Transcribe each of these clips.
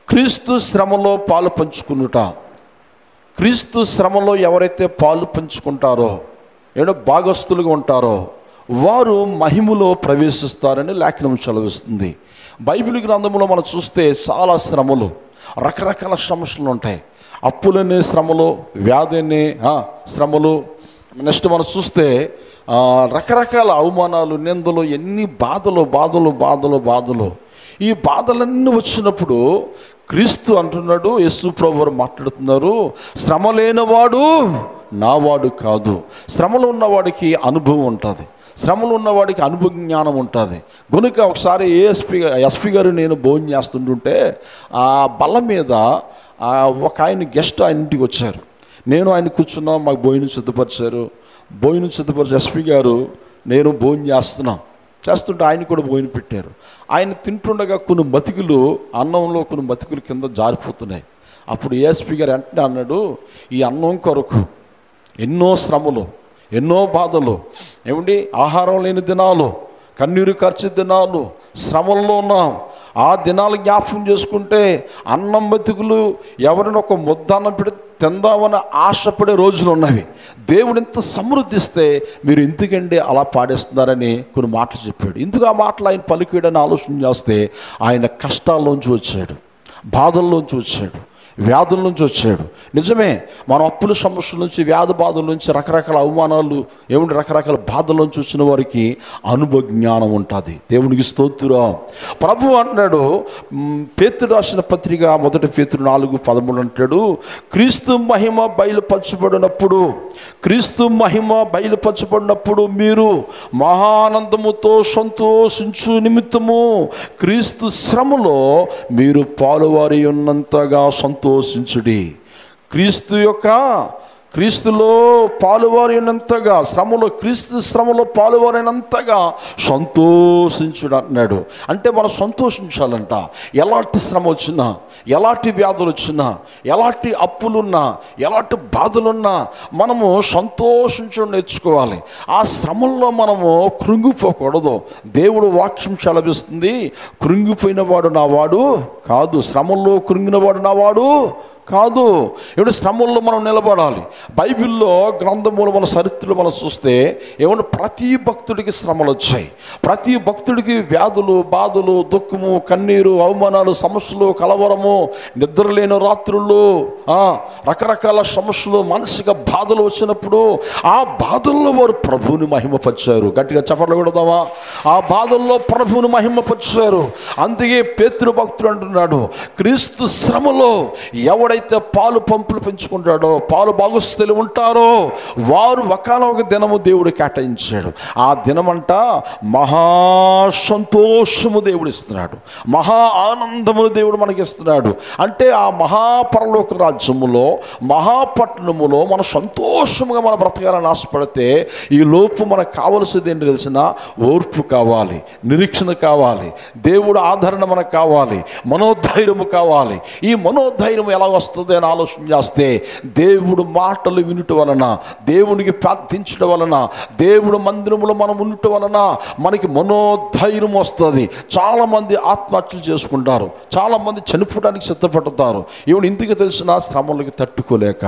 క్రీస్తు శ్రమలో పాలు పంచుకునుట. క్రీస్తు శ్రమలో ఎవరైతే పాలు పంచుకుంటారో, ఏదో భాగస్థులుగా ఉంటారో వారు మహిమలో ప్రవేశిస్తారని లేఖనం సెలవిస్తుంది. బైబిల్ గ్రంథంలో మనం చూస్తే చాలా శ్రమలు, రకరకాల సమస్యలు ఉంటాయి. అప్పులనే శ్రమలు, వ్యాధి అనే శ్రమలు. నెక్స్ట్ మనం చూస్తే రకరకాల అవమానాలు, నిందలు, ఎన్ని బాధలు బాధలు బాధలు బాధలు. ఈ బాధలన్నీ వచ్చినప్పుడు క్రీస్తు అంటున్నాడు, యేసు ప్రభువు మాట్లాడుతున్నారు, శ్రమ లేనివాడు నావాడు కాదు. శ్రమలో ఉన్నవాడికి అనుభవం ఉంటుంది, శ్రమలో ఉన్నవాడికి అనుభవ జ్ఞానం ఉంటుంది. కనుక ఒకసారి ఎస్పీ గారు నేను భోజనం చేస్తుంటుంటే ఆ బల్ల మీద ఒక ఆయన గెస్ట్ ఆయన ఇంటికి వచ్చారు. నేను ఆయన కూర్చున్నాం, మాకు భోజనం సిద్ధపరిచారు. భోజనం సిద్ధపరిచి ఎస్పీ గారు నేను భోజనం చేస్తుంటే ఆయన కూడా భోజనం పెట్టారు. ఆయన తింటుండగా కొన్ని మతికులు, అన్నంలో కొన్ని మతికులు కింద జారిపోతున్నాయి. అప్పుడు ఏఎస్పీ గారు వెంటనే అన్నాడు, ఈ అన్నం కొరకు ఎన్నో శ్రమలు, ఎన్నో బాధలు, ఏమండి ఆహారం లేని దినాలు, కన్నీరు ఖర్చు దినాలు, శ్రమల్లో ఉన్నాం. ఆ దినాలు జ్ఞాపకం చేసుకుంటే అన్నం బతుకులు ఎవరిని ఒక ముద్ద అన్నం పెడితే తిందామని ఆశపడే రోజులు ఉన్నవి. దేవుడు ఎంత సమృద్ధిస్తే మీరు ఎందుకండి అలా పాడేస్తున్నారని కొన్ని మాటలు చెప్పాడు. ఎందుకు ఆ మాటలు ఆయన పలికేయడని ఆలోచన చేస్తే ఆయన కష్టాల్లోంచి వచ్చాడు, బాధల్లోంచి వచ్చాడు, వ్యాధుల నుంచి వచ్చాడు. నిజమే, మనం అప్పుల సమస్యల నుంచి, వ్యాధి బాధల నుంచి, రకరకాల అవమానాలు, ఏమిటి రకరకాల బాధల నుంచి వచ్చిన వారికి అనుభవ జ్ఞానం ఉంటుంది. దేవునికి స్తోత్రం. ప్రభు అంటున్నాడు, పేతురు రాసిన పత్రిక 1 పేతురు 4:13 అంటాడు, క్రీస్తు మహిమ బయలుపరచబడినప్పుడు, క్రీస్తు మహిమ బయలుపరచబడినప్పుడు మీరు మహానందముతో సంతోషించు నిమిత్తము క్రీస్తు శ్రమలో మీరు పాలువారి ఉన్నంతగా సంతోషించుడి. క్రీస్తులో పాలువారినంతగా, శ్రమలో, క్రీస్తు శ్రమలో పాలువారినంతగా సంతోషించుడు అన్నాడు. అంటే మనం సంతోషించాలంట. ఎలాంటి శ్రమ వచ్చినా, ఎలాంటి వ్యాధులు వచ్చినా, ఎలాంటి అప్పులున్నా, ఎలాంటి బాధలున్నా మనము సంతోషించడం నేర్చుకోవాలి. ఆ శ్రమల్లో మనము కృంగిపోకూడదు. దేవుడు వాక్యం సెలవిస్తుంది, కృంగిపోయిన వాడు నావాడు కాదు, శ్రమల్లో కృంగినవాడు నావాడు కాదు. ఏమంటే శ్రమల్లో మనం నిలబడాలి. బైబిల్లో గ్రంథములు మన చరిత్రలు మనం చూస్తే ఏమంటే ప్రతి భక్తుడికి శ్రమలు వచ్చాయి. ప్రతి భక్తుడికి వ్యాధులు, బాధలు, దుఃఖము, కన్నీరు, అవమానాలు, సమస్యలు, కలవరము, నిద్రలేని రాత్రులు, రకరకాల సమస్యలు, మానసిక బాధలు వచ్చినప్పుడు ఆ బాధల్లో వారు ప్రభువుని మహిమపరిచారు. గట్టిగా చప్పట్లు కొడదామా? ఆ బాధల్లో ప్రభువుని మహిమపరిచారు. అందుకే పేతురు భక్తుడు అంటున్నాడు, క్రీస్తు శ్రమలో ఎవడైతే పాలు పంపులు పెంచుకుంటాడో, పాలు భాగస్థులు ఉంటారో వారు ఒకానొక దినము దేవుడు కేటాయించాడు. ఆ దినమంట మహా సంతోషము దేవుడు ఇస్తున్నాడు, మహా ఆనందమును దేవుడు మనకి ఇస్తున్నాడు. అంటే ఆ మహాపరలోక రాజ్యములో, మహాపట్టణములో మన సంతోషముగా మన బ్రతకాలని ఆశపడితే ఈ లోపు మనకు కావలసింది ఏంటి తెలిసిన? ఓర్పు కావాలి, నిరీక్షణ కావాలి, దేవుడు ఆదరణ మనకు కావాలి, మనోధైర్యము కావాలి. ఈ మనోధైర్యం ఎలా వస్తుంది అని ఆలోచన చేస్తే దేవుడు మాటలు వినుట వలన, దేవునికి ప్రార్థించడం వలన, దేవుడు మందిరములో మనం ఉండటం వలన మనకి మనోధైర్యం వస్తుంది. చాలామంది ఆత్మహత్యలు చేసుకుంటారు, చాలామంది చనిపోవడానికి సిద్ధపడతారు. ఈవెన్ ఇందుకు తెలిసిన శ్రమలకి తట్టుకోలేక,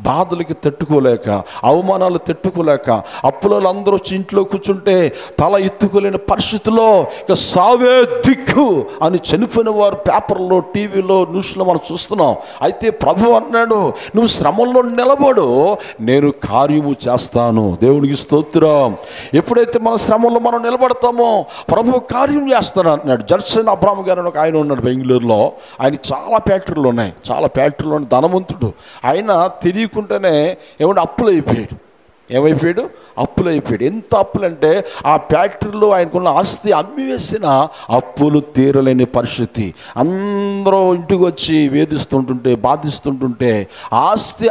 బాధలకి తట్టుకోలేక, అవమానాలు తట్టుకోలేక, అప్పులలో అందరూ వచ్చి ఇంట్లో కూర్చుంటే తల ఎత్తుకోలేని పరిస్థితిలో ఇక సావే దిక్కు అని చనిపోయిన వారు పేపర్లో, టీవీలో, న్యూస్లో మనం చూస్తున్నాం. అయితే ప్రభు అన్నాడు, నువ్వు శ్రమల్లో నిలబడు, నేను కార్యము చేస్తాను. దేవునికి స్తోత్రం. ఎప్పుడైతే మన శ్రమల్లో మనం నిలబడతామో ప్రభు కార్యం చేస్తాను అంటున్నాడు. జడ్సన్ అబ్రామ్ గారు అని ఒక ఆయన ఉన్నాడు బెంగళూరులో. ఆయన చాలా ఫ్యాక్టరీలు ఉన్నాయి, చాలా ఫ్యాక్టరీలో ధనవంతుడు. ఆయన తెలియకుండానే ఏమంటే అప్పులు అయిపోయాడు. ఏమైపోయాడు? అప్పులు అయిపోయాడు. ఎంత అప్పులంటే ఆ ఫ్యాక్టరీలో ఆయనకున్న ఆస్తి అమ్మివేసిన అప్పులు తీరలేని పరిస్థితి. అందరూ ఇంటికి వచ్చి వేధిస్తుంటుంటే, బాధిస్తుంటుంటే ఆస్తి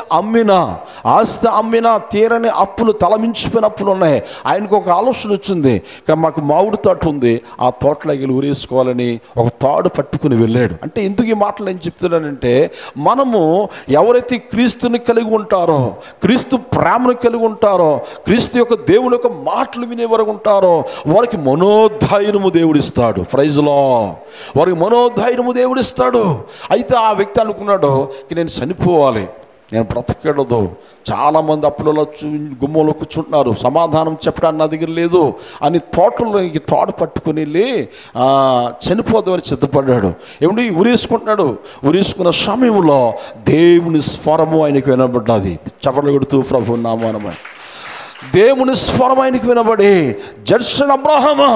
అమ్మినా తీరని అప్పులు, తలమించిపోయిన అప్పులు ఉన్నాయి. ఆయనకు ఒక ఆలోచన వచ్చింది, మాకు మామిడి తోట ఉంది, ఆ తోటలోకి వెళ్ళి ఊరేసుకోవాలని ఒక తాడు పట్టుకుని వెళ్ళాడు. అంటే ఎందుకు ఈ మాటలు ఏం చెప్తున్నానంటే, మనము ఎవరైతే క్రీస్తుని కలిగి ఉంటారో, క్రీస్తు ప్రేమను కలిగి ఉంటారో, ఉంటారో, క్రీస్తు యొక్క దేవుని యొక్క మాటలు వినే వరకు ఉంటారో వారికి మనోధైర్యము దేవుడిస్తాడు. ప్రైజ్లో వారికి మనోధైర్యము దేవుడిస్తాడు. అయితే ఆ వ్యక్తి అనుకున్నాడు, నేను చనిపోవాలి, నేను బ్రతకూడదు. చాలామంది అప్పులలో గుమ్మంలో కూర్చుంటున్నారు, సమాధానం చెప్పడానికి నా దగ్గర లేదు అని తోటలోకి తోట పట్టుకుని వెళ్ళి చనిపోదామని సిద్ధపడ్డాడు. ఏమంటే ఉరేసుకుంటున్నాడు. ఉరేసుకున్న సమయంలో దేవుని స్వరము ఆయనకు వినబడ్డది. చప్పట్లు కొడుతూ ప్రభు నామమున దేవుని స్వరం ఆయనకు వినబడి, జడ్సన్ అబ్రహామా,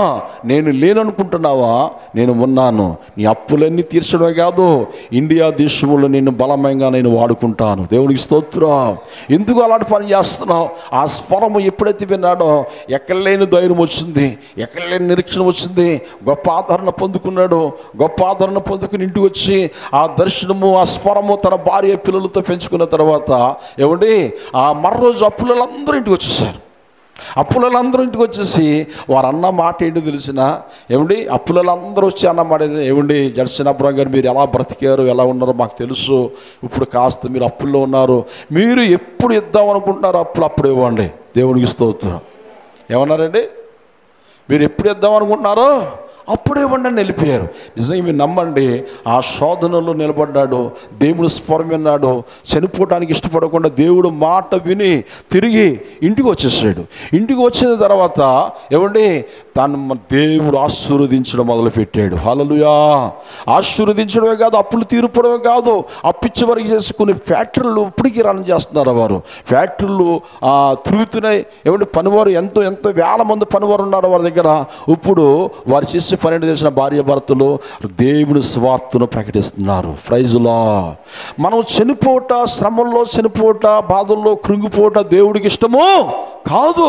నేను లేననుకుంటున్నావా? నేను ఉన్నాను. నీ అప్పులన్నీ తీర్చడమే కాదు, ఇండియా దేశంలో నేను బలమైనగా నేను వాడుకుంటాను. దేవునికి స్తోత్రం. ఎందుకు అలాంటి పని చేస్తున్నావు? ఆ స్వరము ఎప్పుడైతే విన్నాడో ఎక్కడ లేని ధైర్యం వచ్చింది, ఎక్కడ లేని నిరీక్షణ వచ్చింది. గొప్ప ఆదరణ పొందుకున్నాడు. గొప్ప ఆదరణ పొందుకుని ఇంటికి వచ్చి ఆ దర్శనము, ఆ స్వరము తన భార్య పిల్లలతో పెంచుకున్న తర్వాత ఏమండి ఆ మర్రోజు అప్పులందరూ ఇంటికి వచ్చేసారు. అప్పులందరూ ఇంటికి వచ్చేసి వారు అన్న మాట ఏంటో తెలిసిన, ఏమండి అప్పులందరూ వచ్చి అన్న మాట, ఏమండి జడ్సన్ అబ్రహాం గారు మీరు ఎలా బ్రతికారు, ఎలా ఉన్నారో మాకు తెలుసు, ఇప్పుడు కాస్త మీరు అప్పుల్లో ఉన్నారు, మీరు ఎప్పుడు ఇద్దాం అనుకుంటున్నారో అప్పుడు ఇవ్వండి. దేవునికి స్తోత్రం. ఏమన్నారండి? మీరు ఎప్పుడు ఇద్దాం అనుకుంటున్నారో అప్పుడే ఇవ్వండి అని వెళ్ళిపోయారు. నిజంగా మీరు నమ్మండి, ఆ శోధనలో నిలబడ్డాడు, దేవుడు స్వరం విన్నాడు, చనిపోవటానికి ఇష్టపడకుండా దేవుడు మాట విని తిరిగి ఇంటికి వచ్చేసాడు. ఇంటికి వచ్చిన తర్వాత ఏమండి తను దేవుడు ఆశీర్వదించడం మొదలుపెట్టాడు. హల్లెలూయా. ఆశీర్వదించడమే కాదు, అప్పులు తీర్పడమే కాదు, అప్పిచ్చే వరకు చేసుకుని ఫ్యాక్టరీలు ఇప్పటికీ రన్ చేస్తున్నారు. వారు ఫ్యాక్టరీలు తిరుగుతున్నాయి. ఏమంటే పనివారు ఎంత వేల మంది పనివారు ఉన్నారు వారి దగ్గర. ఇప్పుడు వారు చేసే పన్నెండు తెలిసిన భార్య భర్తలు దేవుని స్వార్థను ప్రకటిస్తున్నారు. ప్రైజ్లో మనం చనిపోట, శ్రమల్లో చనిపోట, బాధల్లో కృంగిపోట దేవుడికి ఇష్టము కాదు.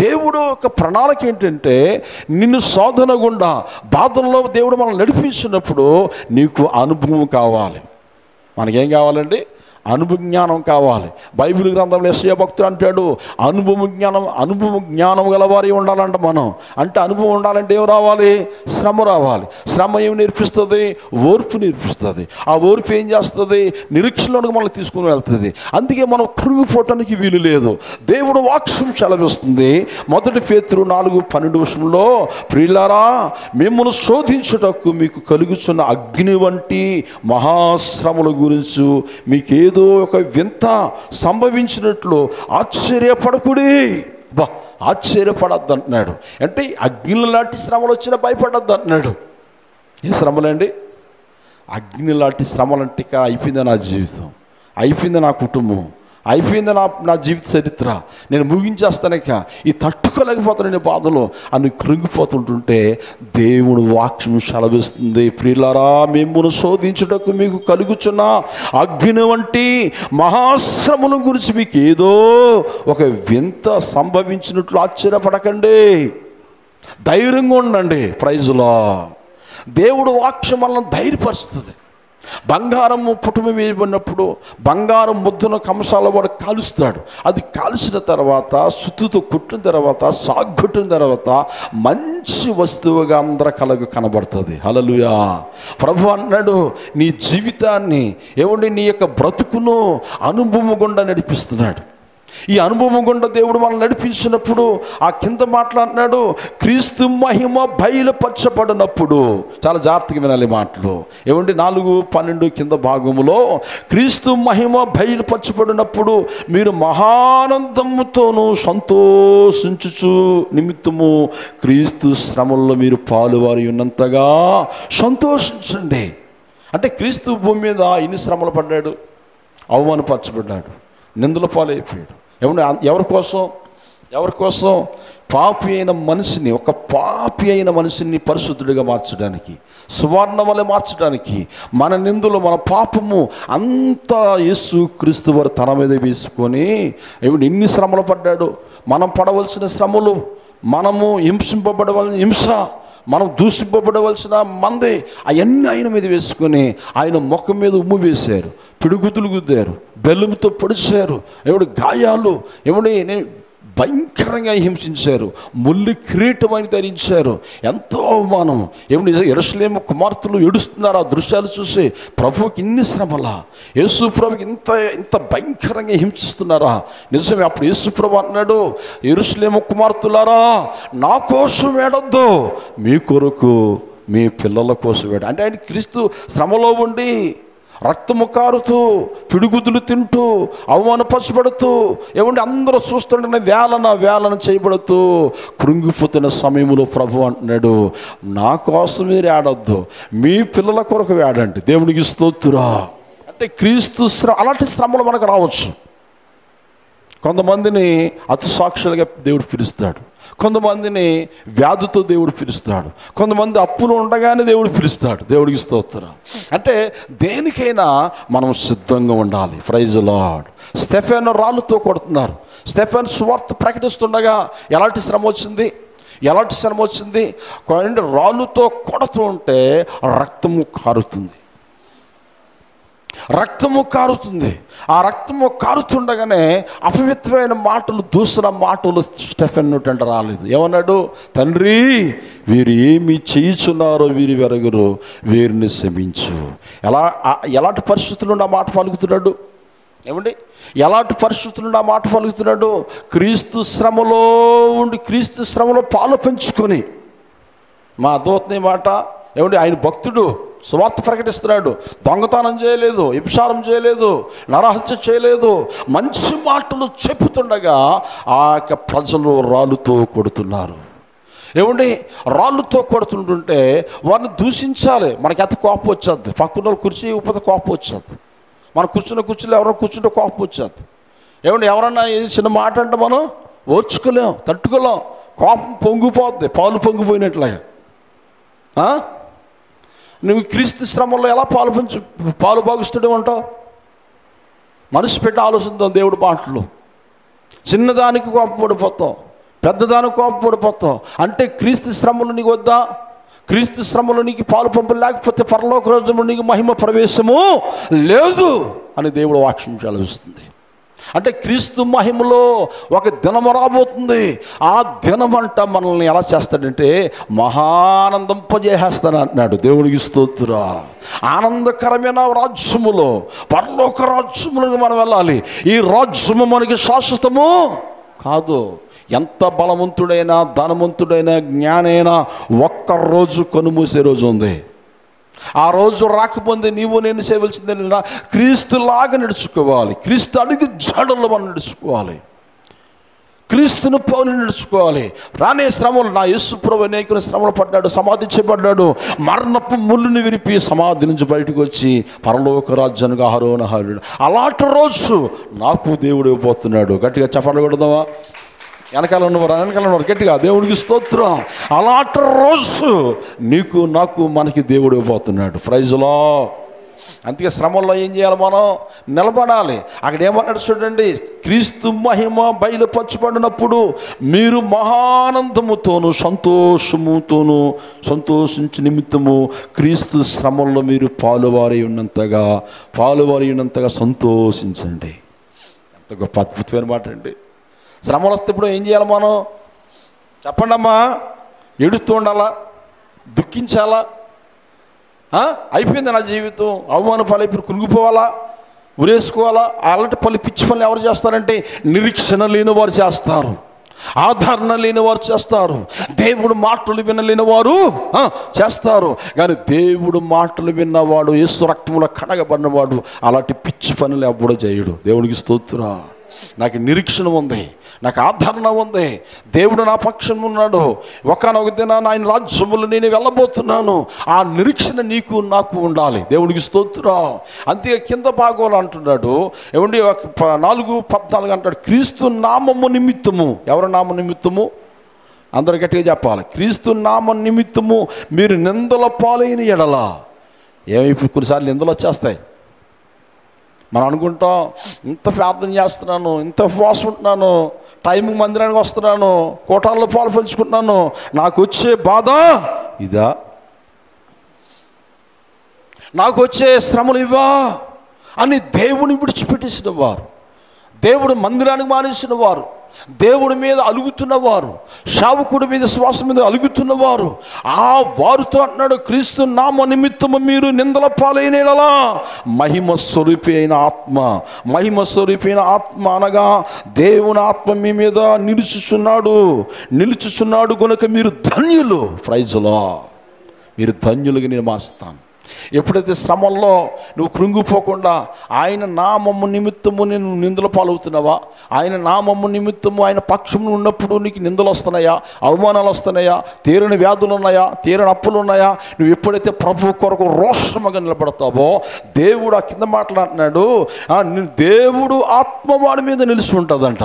దేవుడు ఒక ప్రణాళిక ఏంటంటే నిన్ను శోధన గుండా బాధల్లో దేవుడు మనం నడిపించినప్పుడు నీకు అనుభవం కావాలి. మనకేం కావాలండి? అనుభవ జ్ఞానం కావాలి. బైబిల్ గ్రంథంలో యెషయా భక్తుడు అంటాడు, అనుభవ జ్ఞానం గలవారి ఉండాలంట. మనం అంటే అనుభవం ఉండాలంటే ఏం రావాలి? శ్రమ రావాలి. శ్రమ ఏమి నేర్పిస్తుంది? ఓర్పు నేర్పిస్తుంది. ఆ ఓర్పు ఏం చేస్తుంది? నిరీక్షణలోకి మనల్ని తీసుకుని వెళ్తుంది. అందుకే మనం కృంగిపోవటానికి వీలు లేదు. దేవుడు వాక్యం సెలవిస్తుంది. 1 పేతురు 4:12 ప్రియులారా, మిమ్మల్ని శోధించుటకు మీకు కలుగుచున్న అగ్ని వంటి మహాశ్రమల గురించి మీకు ఏదో ఒక వింత సంభవించినట్లు ఆశ్చర్యపడకుడి. ఆశ్చర్యపడద్దు అంటున్నాడు. అంటే అగ్ని లాంటి శ్రమలు వచ్చినా భయపడద్దు అంటున్నాడు. ఏ శ్రమలండి? అగ్ని లాంటి శ్రమలంటే ఇక అయిపోయింది నా జీవితం, అయిపోయింది నా కుటుంబం, అయిపోయింది నా జీవిత చరిత్ర, నేను ముగించేస్తాను, ఇక ఈ తట్టుకోలేకపోతాను నేను బాధలో అని కృంగిపోతుంటుంటే దేవుడు వాక్యం సెలవిస్తుంది, ప్రియులారా, మిమ్మును శోధించుటకు మీకు కలుగుచున్న అగ్ని వంటి మహాశ్రమల గురించి మీకు ఏదో ఒక వింత సంభవించినట్లు ఆశ్చర్యపడకండి, ధైర్యంగా ఉండండి. ప్రైజ్లో దేవుడు వాక్యం మనల్ని ధైర్యపరుస్తుంది. బంగారము కుటుంబం వేయబడినప్పుడు బంగారం ముద్దను కంసాల వాడు కాలుస్తాడు. అది కాల్చిన తర్వాత సుత్తుతో కుట్టిన తర్వాత సాగొట్టిన తర్వాత మంచి వస్తువుగా అందరి కనబడుతుంది. హల్లెలూయా. ప్రభు అన్నాడు, నీ జీవితాన్ని ఏమండి నీ యొక్క బ్రతుకును అనుభవం గుండా నడిపిస్తున్నాడు. ఈ అనుభవం గుండా దేవుడు మనల్ని నడిపించినప్పుడు ఆ కింద మాట్లాడినాడు, క్రీస్తు మహిమ బయలుపరచబడినప్పుడు. చాలా జాగ్రత్తగా వినాలి మాటలు. ఏమండి 4:12 కింద భాగములో క్రీస్తు మహిమ బయలుపరచబడినప్పుడు మీరు మహానందముతోనూ సంతోషించుచు నిమిత్తము క్రీస్తు శ్రమల్లో మీరు పాలువారి ఉన్నంతగా సంతోషించండి. అంటే క్రీస్తు భూమి మీద ఎన్ని శ్రమలు పడ్డాడు, అవమానపరచబడ్డాడు, నిందల పాలైపోయాడు. ఎవరి కోసం? పాపి అయిన మనిషిని, ఒక పాపి అయిన మనిషిని పరిశుద్ధుడిగా మార్చడానికి, సువర్ణ వలె మార్చడానికి, మన నిందులు మన పాపము అంతా యేసు క్రీస్తు వారు తన మీద వేసుకొని ఎన్ని శ్రమలు పడ్డాడు. మనం పడవలసిన శ్రమలు, మనము హింసింపబడవలసిన హింస, మనం దూషింపబడవలసిన మంది, అవన్నీ ఆయన మీద వేసుకొని ఆయన ముఖం మీద ఉమ్ము వేశారు, పిడుగుతులు గుద్దారు, బెల్లంతో పొడిచారు, గాయాలు, భయంకరంగా హింసించారు, ముళ్ళు కిరీటమని ధరించారు, ఎంతో అవమానం. ఏమిటి యెరూషలేము కుమార్తెలు ఏడుస్తున్నారు ఆ దృశ్యాలు చూసి. ప్రభువుకి ఇన్ని శ్రమలా? యేసు ప్రభుకి ఇంత ఇంత భయంకరంగా హింసిస్తున్నారా? నిజమే. అప్పుడు యేసు ప్రభు అన్నాడు, యెరూషలేము కుమార్తెలారా, నా కోసం ఏడొద్దు, మీ కొరకు మీ పిల్లల కోసం వేడు. అంటే ఆయన క్రీస్తు శ్రమలో ఉండి రక్తము కారుతూ, పిడుగుదులు తింటూ, అవమానపరచబడుతూ, ఏమంటే అందరూ చూస్తుండగానే వేలన చేయబడుతూ కృంగిపోతున్న సమయంలో ప్రభు అంటున్నాడు, నా కోసం మీరు ఏడొద్దు, మీ పిల్లల కొరకు వేడండి. దేవునికి స్తోత్రం. అంటే క్రీస్తు అలాంటి శ్రమలు మనకు రావచ్చు. కొంతమందిని అతిసాక్షులుగా దేవుడు పిలుస్తాడు, కొంతమందిని వ్యాధితో దేవుడు పిలుస్తాడు, కొంతమంది అప్పులు ఉండగానే దేవుడు పిలుస్తాడు. దేవుడికి స్తోత్రం. అంటే దేనికైనా మనం సిద్ధంగా ఉండాలి. Praise lord. స్టెఫెను రాళ్ళతో కొడుతున్నారు. స్టెఫెను సువార్త ప్రకటిస్తుండగా ఎలాంటి శ్రమ వచ్చింది? రాళ్ళతో కొడుతూ ఉంటే రక్తము కారుతుంది. ఆ రక్తము కారుతుండగానే అపవిత్రమైన మాటలు, దూసర మాటలు స్టెఫెన్ నోట రాలేదు. ఏమన్నాడు? తండ్రి, వీరు ఏమి చేయుచున్నారో వీరు వెరగరు, వీరిని క్షమించు. ఎలాంటి పరిస్థితులు ఆ మాట పలుకుతున్నాడు? ఏమండి, ఎలాంటి పరిస్థితులు ఆ మాట పలుకుతున్నాడు? క్రీస్తు శ్రమలో ఉండి, క్రీస్తు శ్రమలో పాలు పెంచుకొని. మా అర్థమవుతుంది మాట. ఏమండి, ఆయన భక్తుడు, సువార్త ప్రకటిస్తున్నాడు, దొంగతనం చేయలేదు, వ్యభిచారం చేయలేదు, నరహత్య చేయలేదు, మంచి మాటలు చెప్పుతుండగా ఆ యొక్క ప్రజలు రాళ్ళుతో కొడుతున్నారు. ఏమండి, రాళ్ళుతో కొడుతుంటుంటే వారిని దూషించాలి. మనకి ఎంత కోపం వచ్చేది. పక్కన వాళ్ళు కుర్చీ ఇవ్వకపోతే కోపం వచ్చేది. మనం కూర్చున్న కుర్చీలో ఎవరైనా కూర్చుంటే కోపం వచ్చేది. ఏమండి, ఎవరన్నా ఏది చిన్న మాట అంటే మనం ఓర్చుకోలేం, తట్టుకోలేం. కోపం పొంగిపోద్ది, పాలు పొంగిపోయినట్లుగా. నువ్వు క్రీస్తు శ్రమంలో ఎలా పాలు భాగిస్తూనే ఉంటావు? మనసు పెట్టి ఆలోచిద్దాం. దేవుడి మాటలు. చిన్నదానికి కోపం పడిపోతాం, పెద్దదానికి కోపం పడిపోతాం. అంటే క్రీస్తు శ్రమలు నీకు వద్దా? క్రీస్తు శ్రమలో నీకు పాలు పంపు లేకపోతే పరలోక రాజ్యంలో నీకు మహిమ ప్రవేశము లేదు అని దేవుడు వాక్యం చదివిస్తుంది. అంటే క్రీస్తు మహిమలో ఒక దినము రాబోతుంది. ఆ దినమంట మనల్ని ఎలా చేస్తాడంటే మహానందింపజేసేస్తాను అంటున్నాడు. దేవుడికి స్తోత్రం. ఆనందకరమైన రాజ్యములో, పరలోక రాజ్యములకు మనం వెళ్ళాలి. ఈ రాజ్యము మనకి శాశ్వతము కాదు. ఎంత బలవంతుడైనా, ధనవంతుడైనా, జ్ఞానైనా ఒక్కరోజు కనుమూసే రోజు ఉంది. ఆ రోజు రాకపోతే నీవు నేను చేయవలసిందే క్రీస్తులాగా నడుచుకోవాలి. క్రీస్తు అడుగు జాడల్లో మనం నడుచుకోవాలి. క్రీస్తును పోలి నడుచుకోవాలి. రానే శ్రమలు, నా యేసు ప్రభువు అనేక శ్రమలు పడ్డాడు, సమాధి చేయబడ్డాడు, మరణపు ముళ్ళుని విరిపి సమాధి నుంచి బయటకు వచ్చి పరలోక రాజ్యానికి ఆరోహణుడు. అలాంటి రోజు నాకు దేవుడు ఇవ్వబోతున్నాడు. గట్టిగా చెప్పాలి కొడదామా? వెనకాల ఉన్నవారు గట్టిగా దేవుడికి స్తోత్రం. అలాంటి రోజు నీకు నాకు మనకి దేవుడు ఇవ్వబోతున్నాడు. Praise Lord. అందుకే శ్రమల్లో ఏం చేయాలి? మనం నిలబడాలి. అక్కడ ఏమన్నాడు చూడండి, క్రీస్తు మహిమ బయలుపరచబడినప్పుడు మీరు మహానందముతోను సంతోషముతోను సంతోషించు నిమిత్తము క్రీస్తు శ్రమల్లో మీరు పాలువారి ఉన్నంతగా సంతోషించండి. ఎంత గొప్ప అద్భుతమైన మాట అండి. శ్రమలు వస్తే ఇప్పుడు ఏం చేయాలి మనం? చెప్పండి అమ్మా. ఏడుస్తూ ఉండాలా? దుఃఖించాలా? అయిపోయింది నా జీవితం, అవమాన పలు ఇప్పుడు కురిగిపోవాలా, ఉరేసుకోవాలా? అలాంటి పిచ్చి పనులు ఎవరు చేస్తారంటే నిరీక్షణ లేని వారు చేస్తారు, ఆదరణ లేని వారు చేస్తారు, దేవుడు మాటలు వినలేని వారు చేస్తారు. కానీ దేవుడు మాటలు విన్నవాడు, యేసు రక్తంలో కడగబడినవాడు అలాంటి పిచ్చి పనులు ఎవ్వడూ చేయడు. దేవునికి స్తోత్రం. నాకు నిరీక్షణ ఉంది, నాకు ఆదరణ ఉంది, దేవుడు నా పక్షం ఉన్నాడు, ఒకనొక దినాన ఆయన రాజ్యములు నేను వెళ్ళబోతున్నాను. ఆ నిరీక్షణ నీకు నాకు ఉండాలి. దేవుడికి స్తోత్రం. అంతే కింద భాగంలో అంటున్నాడు, ఏమండి 4:14 అంటాడు, క్రీస్తు నామము నిమిత్తము. ఎవరి నామ నిమిత్తము? అందరు గట్టిగా చెప్పాలి. క్రీస్తు నామ నిమిత్తము మీరు నిందల పాలైన ఎడల. ఇప్పుడు కొన్నిసార్లు నిందలు వచ్చేస్తాయి. మనం అనుకుంటాం, ఇంత ప్రార్థన చేస్తున్నాను, ఇంత ఉపవాసం ఉంటున్నాను, టైంకి మందిరానికి వస్తున్నాను, కోటాల్లో పాలు పంచుకుంటున్నాను, నాకు వచ్చే బాధ ఇదా? నాకు వచ్చే శ్రమలు ఇవా అని దేవుని విడిచిపెట్టేసిన వారు, దేవుడు మందిరానికి మానేసిన వారు, దేవుడి మీద అలుగుతున్నవారు, సేవకుడి మీద శ్వాస మీద అలుగుతున్నవారు, ఆ వారితో అన్నాడు, క్రీస్తు నామ నిమిత్తము మీరు నిందల పాలైన యెడల మహిమ స్వరూపి అయిన ఆత్మ, మహిమ స్వరూపి అయిన ఆత్మ అనగా దేవుని ఆత్మ మీ మీద నిలుచుచున్నాడు కనుక మీరు ధన్యులు. Praise Lord. మీరు ధన్యులుగా నేను మార్చుతాను. ఎప్పుడైతే శ్రమల్లో నువ్వు కృంగిపోకుండా ఆయన నామము నిమిత్తము నేను నిందల పాలవుతున్నావా, ఆయన నామము నిమిత్తము ఆయన పక్షంలో ఉన్నప్పుడు నీకు నిందలు వస్తున్నాయా, అవమానాలు వస్తున్నాయా, తీరని వ్యాధులు ఉన్నాయా, తీరని అప్పులు ఉన్నాయా, నువ్వు ఎప్పుడైతే ప్రభు కొరకు రోషముగా నిలబడతావో దేవుడు ఆ కింద మాట్లాడుతున్నాడు, దేవుడు ఆత్మ వాడి మీద నిలిచి ఉంటుందంట.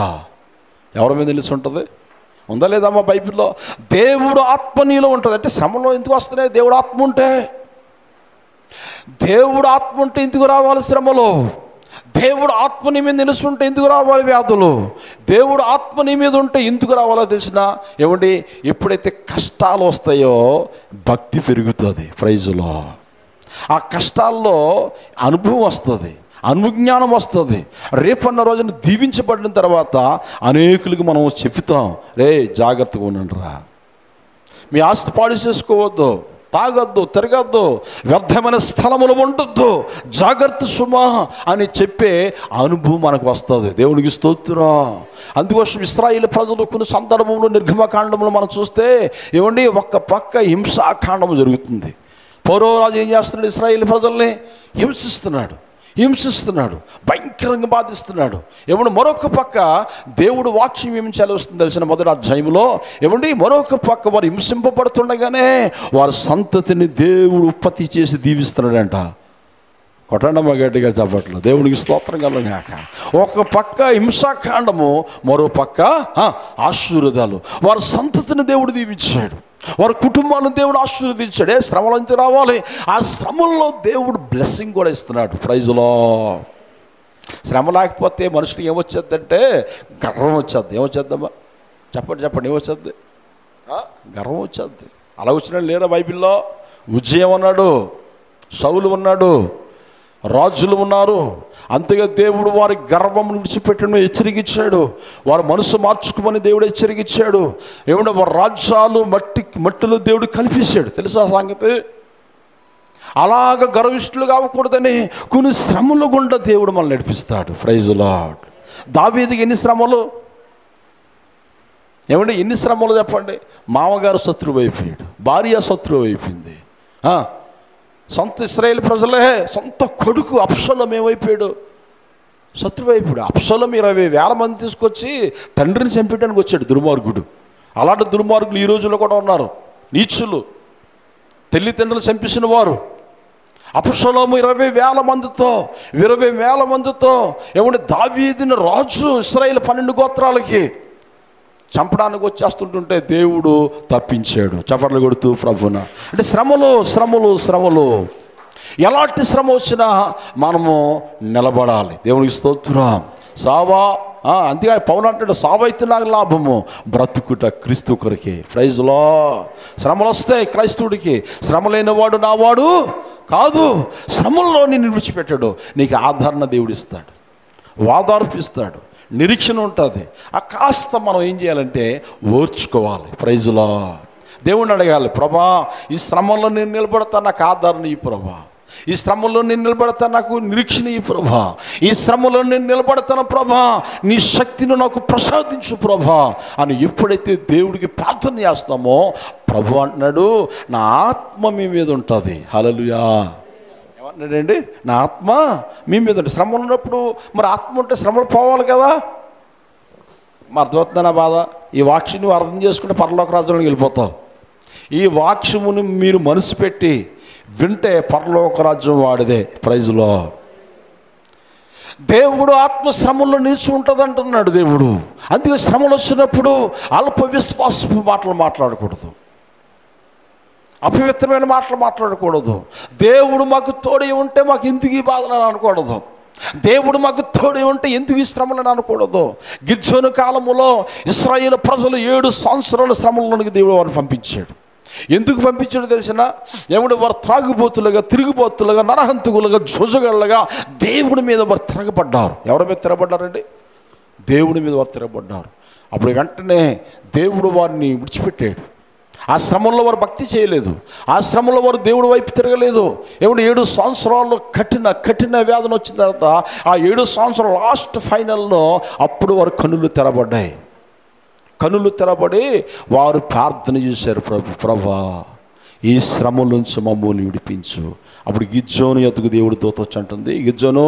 ఎవరి మీద నిలిచి ఉంటుంది? ఉందా లేదమ్మా బైబిల్లో? దేవుడు ఆత్మ నీలో ఉంటుంది. అంటే శ్రమలో ఎందుకు వస్తున్నాయి? దేవుడు ఆత్మ ఉంటే. దేవుడు ఆత్మ ఉంటే ఎందుకు రావాలి శ్రమలో? దేవుడు ఆత్మ నీ మీద నిలుస్తుంటే ఎందుకు రావాలి వ్యాధులు? దేవుడు ఆత్మ నీ మీద ఉంటే ఎందుకు రావాలో తెలిసిన ఏమండి, ఎప్పుడైతే కష్టాలు వస్తాయో భక్తి పెరుగుతుంది. ప్రైజులో ఆ కష్టాల్లో అనుభవం వస్తుంది, అనుజ్ఞానం వస్తుంది. రేపన్న రోజున దీవించబడిన తర్వాత అనేకులకు మనం చెప్తాం, రే జాగ్రత్తగా ఉండండి రా, మీ ఆస్తి పాడు చేసుకోవద్దు, తాగొద్దు, తిరగద్దు, వ్యర్థమైన స్థలములు ఉండొద్దు, జాగ్రత్త సుమా అని చెప్పే అనుభవం మనకు వస్తుంది. దేవునికి స్తోత్రం. అందుకోసం ఇశ్రాయేలు ప్రజలు కొన్ని సందర్భంలో నిర్గమకాండంలో మనం చూస్తే ఏమండి, ఒక్క పక్క హింసాకాండం జరుగుతుంది. ఫరో రాజు ఏం చేస్తున్నాడు? ఇశ్రాయేలు ప్రజల్ని హింసిస్తున్నాడు, భయంకరంగా బాధిస్తున్నాడు. ఏమంటే మరొక పక్క దేవుడు వాక్యం ఏమి చదివిస్తుంది తెలిసిన మొదటి అధ్యాయంలో ఏమండి, మరొక పక్క వారు హింసింపబడుతుండగానే వారి సంతతిని దేవుడు ఉత్పత్తి చేసి దీవిస్తున్నాడంట. కొట్టండమ్మ గట్టిగా చెప్పట్లు. దేవునికి స్తోత్రం కలుగాక. ఒక పక్క హింసాకాండము, మరో పక్క ఆశీర్వాదాలు. వారి సంతతిని దేవుడు దీవించాడు, వారి కుటుంబాలను దేవుడు ఆశీర్వదించాడు. శ్రమలు అంతే రావాలి, ఆ శ్రమల్లో దేవుడు బ్లెస్సింగ్ కూడా ఇస్తున్నాడు. Praise Lord. శ్రమ లేకపోతే మనుషులకు ఏమొచ్చేద్దంటే గర్వం వచ్చేద్ది. ఏమొచ్చేద్దమ్మా? చెప్పండి ఏమొచ్చేద్ది? గర్వం వచ్చేద్ది. అలా వచ్చిన లేరా బైబిల్లో? ఉజ్జయం ఉన్నాడు, సౌలు ఉన్నాడు, రాజులు ఉన్నారు. అంతగా దేవుడు వారి గర్వం విడిచిపెట్టడం హెచ్చరికిచ్చాడు. వారి మనసు మార్చుకోమని దేవుడు హెచ్చరికిచ్చాడు. ఏమంటే వారి రాజ్యాలు మట్టిలో దేవుడు కల్పించాడు. తెలుసా సంగతి? అలాగ గర్విష్ఠులు కావకూడదని కొన్ని శ్రమలు గుండా దేవుడు మనల్ని నడిపిస్తాడు. Praise lord. దావీదుకి ఎన్ని శ్రమలు? ఏమంటే ఎన్ని శ్రమలు చెప్పండి. మామగారు శత్రువు అయిపోయాడు, భార్య శత్రువు అయిపోయింది, సొంత ఇశ్రాయేలు ప్రజలే సొంత కొడుకు అబ్షాలోము ఏమైపోయాడు? శత్రువు అయిపోయాడు. అబ్షాలోము 20,000 మంది తీసుకొచ్చి తండ్రిని చంపేయడానికి వచ్చాడు, దుర్మార్గుడు. అలాంటి దుర్మార్గులు ఈ రోజుల్లో కూడా ఉన్నారు, నీచులు, తల్లిదండ్రులు చంపేసిన వారు. అబ్షాలోము 20,000 మందితో ఏమంటే దావీదుని రాజు ఇశ్రాయేలు 12 గోత్రాలకి చంపడానికి వచ్చేస్తుంటుంటే దేవుడు తప్పించాడు. చప్పట్లు కొడుతూ ప్రభున. అంటే శ్రమలు ఎలాంటి శ్రమ వచ్చినా మనము నిలబడాలి. దేవునికి స్తోత్రం. సావా అంతేగాని పౌలు అంటాడు, సావైతే నాకు లాభము, బ్రతుకుట క్రీస్తు కొరకే. Praise Lord. శ్రమలు వస్తాయి క్రైస్తవుడికి. శ్రమ లేనివాడు నావాడు కాదు. శ్రమల్లో నిన్ను విడిచిపెట్టాడు, నీకు ఆదరణ దేవుడు ఇస్తాడు, వాదార్పిస్తాడు, నిరీక్షణ ఉంటుంది. ఆ కాస్త మనం ఏం చేయాలంటే ఓర్చుకోవాలి. Praise lord. దేవుణ్ణి అడగాలి, ప్రభా ఈ శ్రమంలో నేను నిలబడతాను, నాకు ఆదరణ ఈ ప్రభా. ఈ శ్రమంలో నేను నిలబడతాను, నాకు నిరీక్షణ ఈ ప్రభా. ఈ శ్రమంలో నేను నిలబడతాను ప్రభా, నీ శక్తిని నాకు ప్రసాదించు ప్రభా అని ఎప్పుడైతే దేవుడికి ప్రార్థన చేస్తామో ప్రభు అంటున్నాడు, నా ఆత్మ మీ మీద ఉంటుంది. హల్లెలూయా. ఏమన్నాడండి? నా ఆత్మ మీ మీద ఉంటుంది. శ్రమ ఉన్నప్పుడు మరి ఆత్మ ఉంటే శ్రమలు పోవాలి కదా. మరి అర్థమవుతుందా నా బాధ? ఈ వాక్యం నువ్వు అర్థం చేసుకుంటే పరలోక రాజ్యంలోకి వెళ్ళిపోతావు. ఈ వాక్యముని మీరు మనసు పెట్టి వింటే పరలోక రాజ్యం వాడిదే. Praise lord. దేవుడు ఆత్మ శ్రమల్లో నిలిచి ఉంటుంది అంటున్నాడు దేవుడు. అందుకే శ్రమలు వచ్చినప్పుడు అల్ప విశ్వాసపు మాటలు మాట్లాడకూడదు, అపవిత్రమైన మాటలు మాట్లాడకూడదు. దేవుడు మాకు తోడే ఉంటే మాకు ఎందుకు ఈ బాధలను అనకూడదు. దేవుడు మాకు తోడే ఉంటే ఎందుకు ఈ శ్రమలను అనకూడదు. గిద్యోను కాలములో ఇశ్రాయేలు ప్రజలు 7 సంవత్సరాల శ్రమలలోనికి దేవుడు వారిని పంపించాడు. ఎందుకు పంపించాడో తెలిసిన? ఏమంటే వారు త్రాగుబోతులుగా, తిరుగుబోతులుగా, నరహంతకులుగా, జుజగళ్ళగా దేవుడి మీద వారు తిరగబడ్డారు. ఎవరి మీద తిరగబడ్డారండి? దేవుడి మీద వారు తిరగబడ్డారు. అప్పుడు వెంటనే దేవుడు వారిని విడిచిపెట్టాడు. ఆ శ్రమంలో వారు భక్తి చేయలేదు, ఆ శ్రమంలో వారు దేవుడి వైపు తిరగలేదు. ఏమంటే 7 సంవత్సరాల్లో కఠిన వేదన వచ్చిన తర్వాత ఆ 7 సంవత్సరాలు లాస్ట్ ఫైనల్లో అప్పుడు వారు కన్నులు తెరబడ్డాయి. కన్నులు తెరబడి వారు ప్రార్థన చేశారు, ప్రభువా ఈ శ్రమ నుంచి మమ్మల్ని విడిపించు. అప్పుడు గిద్యోను ఎదుగు దేవుడి దూత వచ్చి అంటుంది, గిద్యోను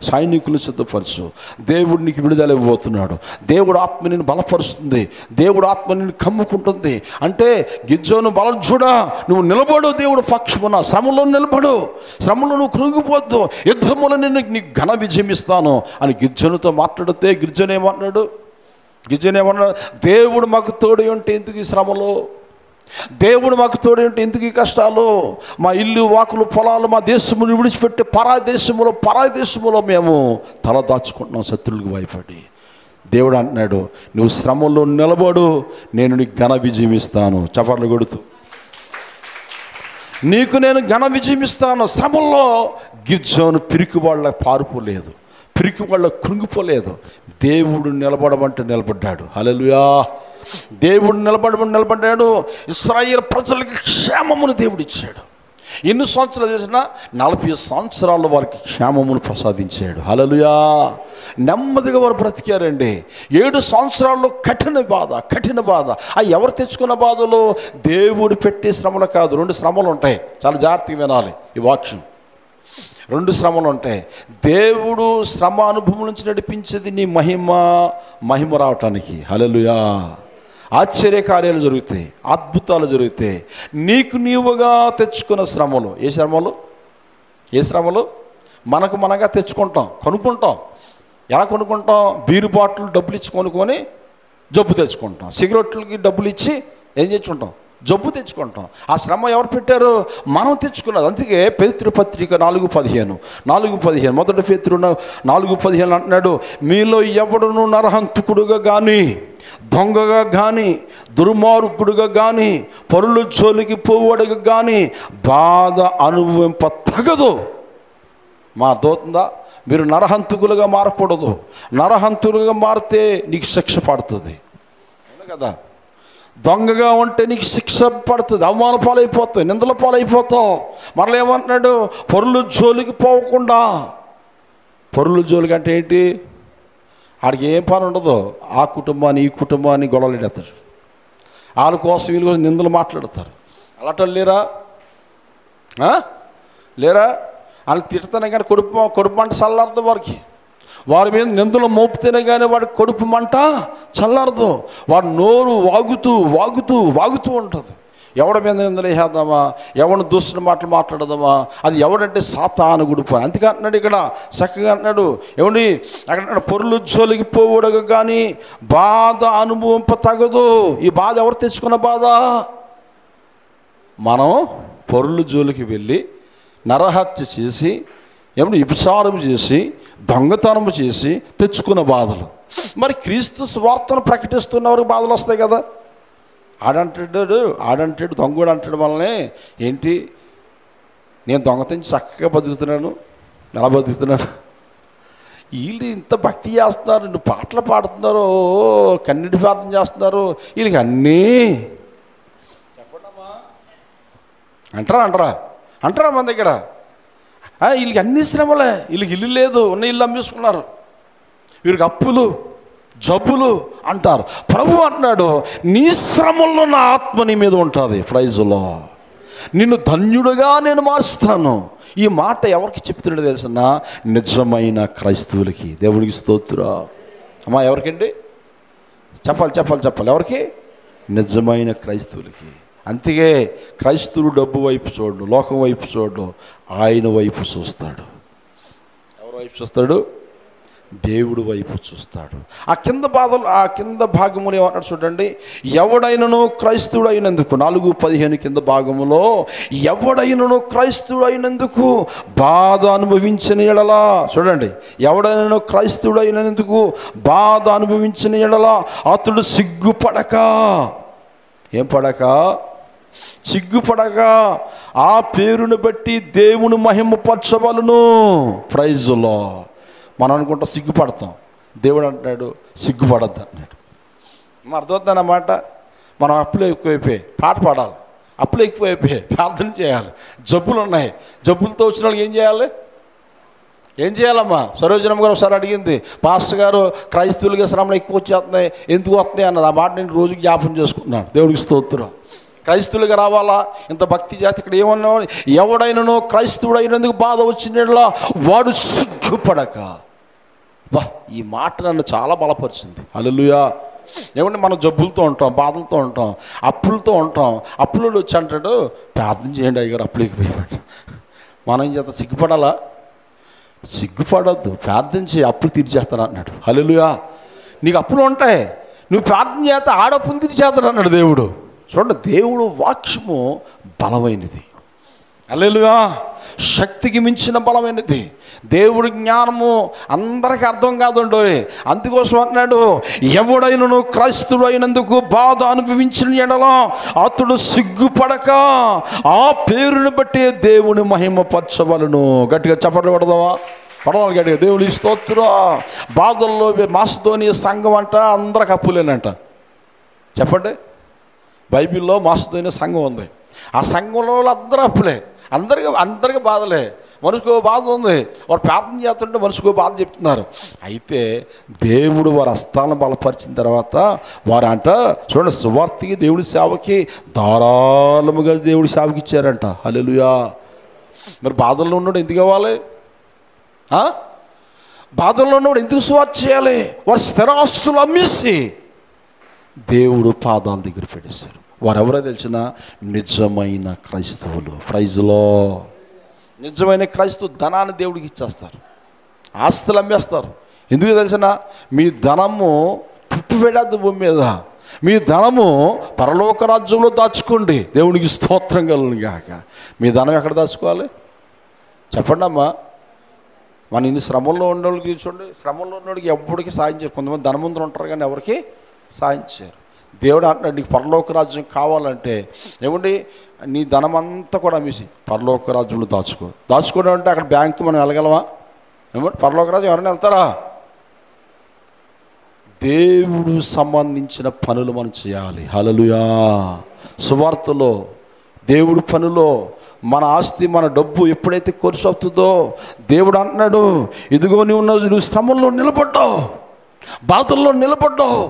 సైనికులు సిద్ధపరచు, దేవుడు నీకు విడుదల ఇవ్వబోతున్నాడు, దేవుడు ఆత్మ నిన్ను బలపరుస్తుంది, దేవుడు ఆత్మ నిన్ను కమ్ముకుంటుంది. అంటే గిద్యోను బలజుడా, నువ్వు నిలబడు, దేవుడు పక్షమున శ్రమలో నిలబడు, శ్రమలో నువ్వు కృంగిపోద్దు, యుద్ధములో నేను నీకు ఘన విజయం ఇస్తాను అని గిద్యోనుతో మాట్లాడితే గిద్యోను ఏమన్నాడు, దేవుడు మాకు తోడు ఉంటే ఎందుకు ఈ శ్రమలో, దేవుడు మాకు తోడు ఉంటే ఎందుకు ఈ కష్టాలు, మా ఇల్లు వాకులు పొలాలు మా దేశమును విడిచిపెట్టి పరాయి దేశములో మేము తల దాచుకుంటున్నాం శత్రువులకు భయపడి. దేవుడు అంటున్నాడు, నువ్వు శ్రమలో నిలబడు, నేను నీకు ఘన విజయం ఇస్తాను. చపర్లు కొడుతూ నీకు నేను ఘన విజయం ఇస్తాను. శ్రమల్లో గిద్యోను పిరికి వాళ్ళ పారిపోలేదు, పిరికి వాళ్ళ కృంగిపోలేదు. దేవుడు నిలబడమంటే నిలబడ్డాడు. హల్లెలూయా. దేవుడు నిలబడ్డాడు. ఇశ్రాయేలు ప్రజలకి క్షేమమును దేవుడు ఇచ్చాడు. ఎన్ని సంవత్సరాలు చేసినా 40 సంవత్సరాల్లో వారికి క్షేమమును ప్రసాదించాడు. హల్లెలూయా. నెమ్మదిగా వారు బ్రతికారండి. 7 సంవత్సరాల్లో కఠిన బాధ. ఎవరు తెచ్చుకున్న బాధలు? దేవుడు పెట్టే శ్రమలు కాదు. 2 శ్రమలు ఉంటాయి, చాలా జాగ్రత్తగా వినాలి ఈ వాక్యం. 2 శ్రమలు ఉంటాయి. దేవుడు శ్రమ అనుభవం నుంచి నడిపించేది నీ మహిమ రావటానికి. హల్లెలూయా. ఆశ్చర్య కార్యాలు జరుగుతాయి, అద్భుతాలు జరుగుతాయి. నీకు నీవుగా తెచ్చుకున్న శ్రమలు. ఏ శ్రమలు? మనగా తెచ్చుకుంటాం, కొనుక్కుంటాం. ఎలా కొనుక్కుంటాం? బీరు బాటిల్ డబ్బులు ఇచ్చి కొనుక్కొని జబ్బు తెచ్చుకుంటాం. సిగరెట్లకి డబ్బులు ఇచ్చి ఏం తెచ్చుకుంటాం? జబ్బు తెచ్చుకుంటాం. ఆ శ్రమ ఎవరు పెట్టారు? మనం తెచ్చుకున్నది. అందుకే పేతురు పత్రిక 4:15 మొదటి పేతురు 4:15 అంటున్నాడు, మీలో ఎవడును నరహంతకుడుగా కానీ, దొంగగా కానీ, దుర్మార్గుడుగా కానీ, పరుల జోలికి పోవడుగా కానీ బాధ అనుభవింప తగదు. మా దోతుందా? మీరు నరహంతకులుగా మారకూడదు. నరహంతకులుగా మారితే నీకు శిక్ష పడుతుంది కదా. దొంగగా ఉంటే నీకు శిక్ష పడుతుంది, అవమాన పాలైపోతావు, నిందల పాలైపోతావు. మరలా ఏమంటున్నాడు? పరుల జోలికి పోకుండా. పరుల జోలికి అంటే ఏంటి? ఆడికి ఏం పని ఉండదు. ఆ కుటుంబాన్ని ఈ కుటుంబాన్ని గొడవలు ఎడతారు, వాళ్ళ కోసం వీళ్ళ కోసం నిందలు మాట్లాడతారు. అలాంటి లేరా? వాళ్ళు తిడతానే కానీ కడుపు మంట చల్లారదు వారి మీద నిందలు మోపితేనే కానీ వాడి కడుపు మంట చల్లారదు. వాడు నోరు వాగుతూ ఉంటుంది. ఎవడి మీద నిందలు వేసేద్దామా, ఎవరిని దూసిన మాటలు మాట్లాడదామా, అది ఎవడంటే సాతానుగుడు పని. అందుకే అంటున్నాడు ఇక్కడ చక్కగా అంటున్నాడు, ఏమండి అక్కడ పొరులు జోలికి పోవడగా కానీ బాధ అనుభవింప తగదు. ఈ బాధ ఎవరు తెచ్చుకున్న బాధ? మనం పొరులు జోలికి వెళ్ళి నరహత్య చేసి, ఏమంటే విచారం చేసి, దొంగతనం చేసి తెచ్చుకున్న బాధలు. మరి క్రీస్తు స్వార్థను ప్రకటిస్తున్న వారికి బాధలు వస్తాయి కదా. ఆడంటాడు దొంగడు అంటాడు మనల్ని, ఏంటి నేను దొంగతనం చక్కగా బతుకుతున్నాను, ఎలా బతుకుతున్నాను, వీళ్ళు ఇంత భక్తి చేస్తున్నారు, నువ్వు పాటలు పాడుతున్నారు, కన్నీటి ప్రార్థన చేస్తున్నారు, వీళ్ళకి అన్నీ చెప్పండమ్మా అంటారా మన దగ్గర. వీళ్ళకి అన్ని శ్రమలే, వీళ్ళకి ఇల్లు లేదు, ఉన్న ఇల్లు అమ్మేసుకున్నారు, వీరికి అప్పులు జబ్బులు అంటారు. ప్రభు అంటున్నాడు, నీ శ్రమల్లో నా ఆత్మ నీ మీద ఉంటుంది. ప్రైజులో నిన్ను ధన్యుడుగా నేను మారుస్తాను. ఈ మాట ఎవరికి చెప్తున్నాడో తెలుసన్నా? నిజమైన క్రైస్తవులకి. దేవుడికి స్తోత్రం. అమ్మా ఎవరికండి? చెప్పాలి ఎవరికి? నిజమైన క్రైస్తవులకి. అందుకే క్రైస్తవుడు డబ్బు వైపు చూడు, లోకం వైపు చూడు, ఆయన వైపు చూస్తాడు. ఎవరి వైపు చూస్తాడు? దేవుడు వైపు చూస్తాడు. ఆ కింద భాగములు ఏమన్నాడు చూడండి, ఎవడైనను క్రైస్తవుడు అయినందుకు 4:15 కింద భాగములో, ఎవడైనను క్రైస్తవుడు అయినందుకు బాధ అనుభవించిన ఎడలా, చూడండి, ఎవడైనను క్రైస్తవుడు అయినందుకు బాధ అనుభవించిన ఎడలా అతడు సిగ్గుపడక, సిగ్గుపడక ఆ పేరును బట్టి దేవుని మహిమపరచవలెను. ప్రైజులో మనం అనుకుంటా సిగ్గుపడతాం, దేవుడు అంటున్నాడు సిగ్గుపడద్దు అన్నాడు. అర్థమవుతుందన్నమాట. మనం అప్పులు ఎక్కువైపోయాయి, పాట పాడాలి, అప్పులు ఎక్కువైపోయాయి, ప్రార్థన చేయాలి, జబ్బులు ఉన్నాయి, జబ్బులతో వచ్చిన వాళ్ళకి ఏం చేయాలమ్మా? సరోజనమ్మ గారు ఒకసారి అడిగింది, పాస్టర్ గారు క్రైస్తవులుగా శ్రమలు ఎక్కువ వచ్చేస్తున్నాయి, ఎందుకు వస్తున్నాయి అన్నది. ఆ మాట నేను రోజు జ్ఞాపం చేసుకున్నాను. దేవుడికి స్తోత్రం. క్రైస్తవులుగా రావాలా, ఇంత భక్తి చేస్తే ఇక్కడ ఏమన్నా, ఎవడైనానో క్రైస్తవుడైనందుకు బాధ వచ్చినట్లా వాడు సిగ్గుపడక. వా, ఈ మాట నన్ను చాలా బలపరిచింది. హల్లెలూయా. ఏమంటే మనం జబ్బులతో ఉంటాం, బాధలతో ఉంటాం, అప్పులతో ఉంటాం. అప్పులు వచ్చి అంటాడు, ప్రార్థన చేయండి అయ్యగారు అప్పులు ఎక్కువైపోయాడు. మనం ఏం చేస్తాం? సిగ్గుపడాలా? సిగ్గుపడొద్దు, ప్రార్థన చేయి, అప్పులు తీర్చేస్తాను అన్నాడు. హల్లెలూయా. నీకు అప్పులు ఉంటాయి, నువ్వు ప్రార్థన చేస్తే ఆడప్పులు తీర్చేస్తాడు అన్నాడు దేవుడు. చూడండి, దేవుడు వాక్యము బలమైనది. హల్లెలూయా. శక్తికి మించిన బలమైనది. దేవుడి జ్ఞానము అందరికీ అర్థం కాదుండో. అందుకోసం అన్నాడు, ఎవడైనను క్రైస్తవుడు అయినందుకు బాధ అనుభవించిన ఎడల అతడు సిగ్గుపడక ఆ పేరుని బట్టి దేవుని మహిమపరచవలను. గట్టిగా చప్పట్లు కొడదామా? పడవాలి గట్టిగా. దేవుని స్తోత్రం. బాధల్లో మాసిదోనియ సంఘం అంట అందరికి అప్పులేనంట. చెప్పండి, బైబిల్లో మాసిదోనియ సంఘం ఉంది. ఆ సంఘంలో అందరూ అప్పులే, అందరికీ బాధలే. మనిషికో బాధ ఉంది, వారు ప్రార్థన చేస్తుంటే మనిషికో బాధ చెప్తున్నారు. అయితే దేవుడు వారి హస్తాలను బలపరిచిన తర్వాత వారు అంట, చూడండి, సువార్తకి దేవుడి సేవకి ధారాళముగా దేవుడి సేవకి ఇచ్చారంట. హల్లెలూయా. మరి బాధల్లో ఉన్నాడు ఎందుకు ఇవ్వాలి? బాధల్లో ఉన్నవాడు ఎందుకు సువార్త చేయాలి? వారి స్థిరాస్తులు అమ్మేసి దేవుడు పాదాల దగ్గర పెట్టేశారు. వారెవరో తెలిసిన నిజమైన క్రైస్తవులు. ప్రైజ్లో నిజమైన క్రైస్తవు ధనాన్ని దేవుడికి ఇచ్చేస్తారు, ఆస్తులు అమ్మేస్తారు. ఎందుకు తెలిసిన? మీ ధనము పుట్టుపెడద్దు భూమి మీద, మీ ధనము పరలోక రాజ్యంలో దాచుకోండి. దేవునికి స్తోత్రం కలుగును గాక. మీ ధనం ఎక్కడ దాచుకోవాలి చెప్పండి అమ్మా? మన ఇన్ని శ్రమంలో ఉన్నోళ్ళకి చూడండి, శ్రమంలో ఉన్నోడికి ఎవరికి సాయం చేయరు. కొంతమంది ధనవంతులు ఉంటారు కానీ ఎవరికి సాయం చేయరు. దేవుడు అంటున్నాడు, నీకు పరలోక రాజ్యం కావాలంటే ఏమండి, నీ ధనం అంతా కూడా అమ్మేసి పరలోక రాజ్యంలో దాచుకోవడం అంటే అక్కడ బ్యాంకు మనం వెళ్ళగలమా? ఏమంటే పరలోక రాజ్యం ఎవరైనా వెళ్తారా? దేవుడు సంబంధించిన పనులు మనం చేయాలి. హల్లెలూయా. సువార్తలో, దేవుడి పనులో మన ఆస్తి, మన డబ్బు ఎప్పుడైతే ఖర్చు అవుతుందో దేవుడు అంటున్నాడు, ఇదిగో నువ్వు శ్రమంలో నిలబడ్డావు, బాధల్లో నిలబడ్డావు,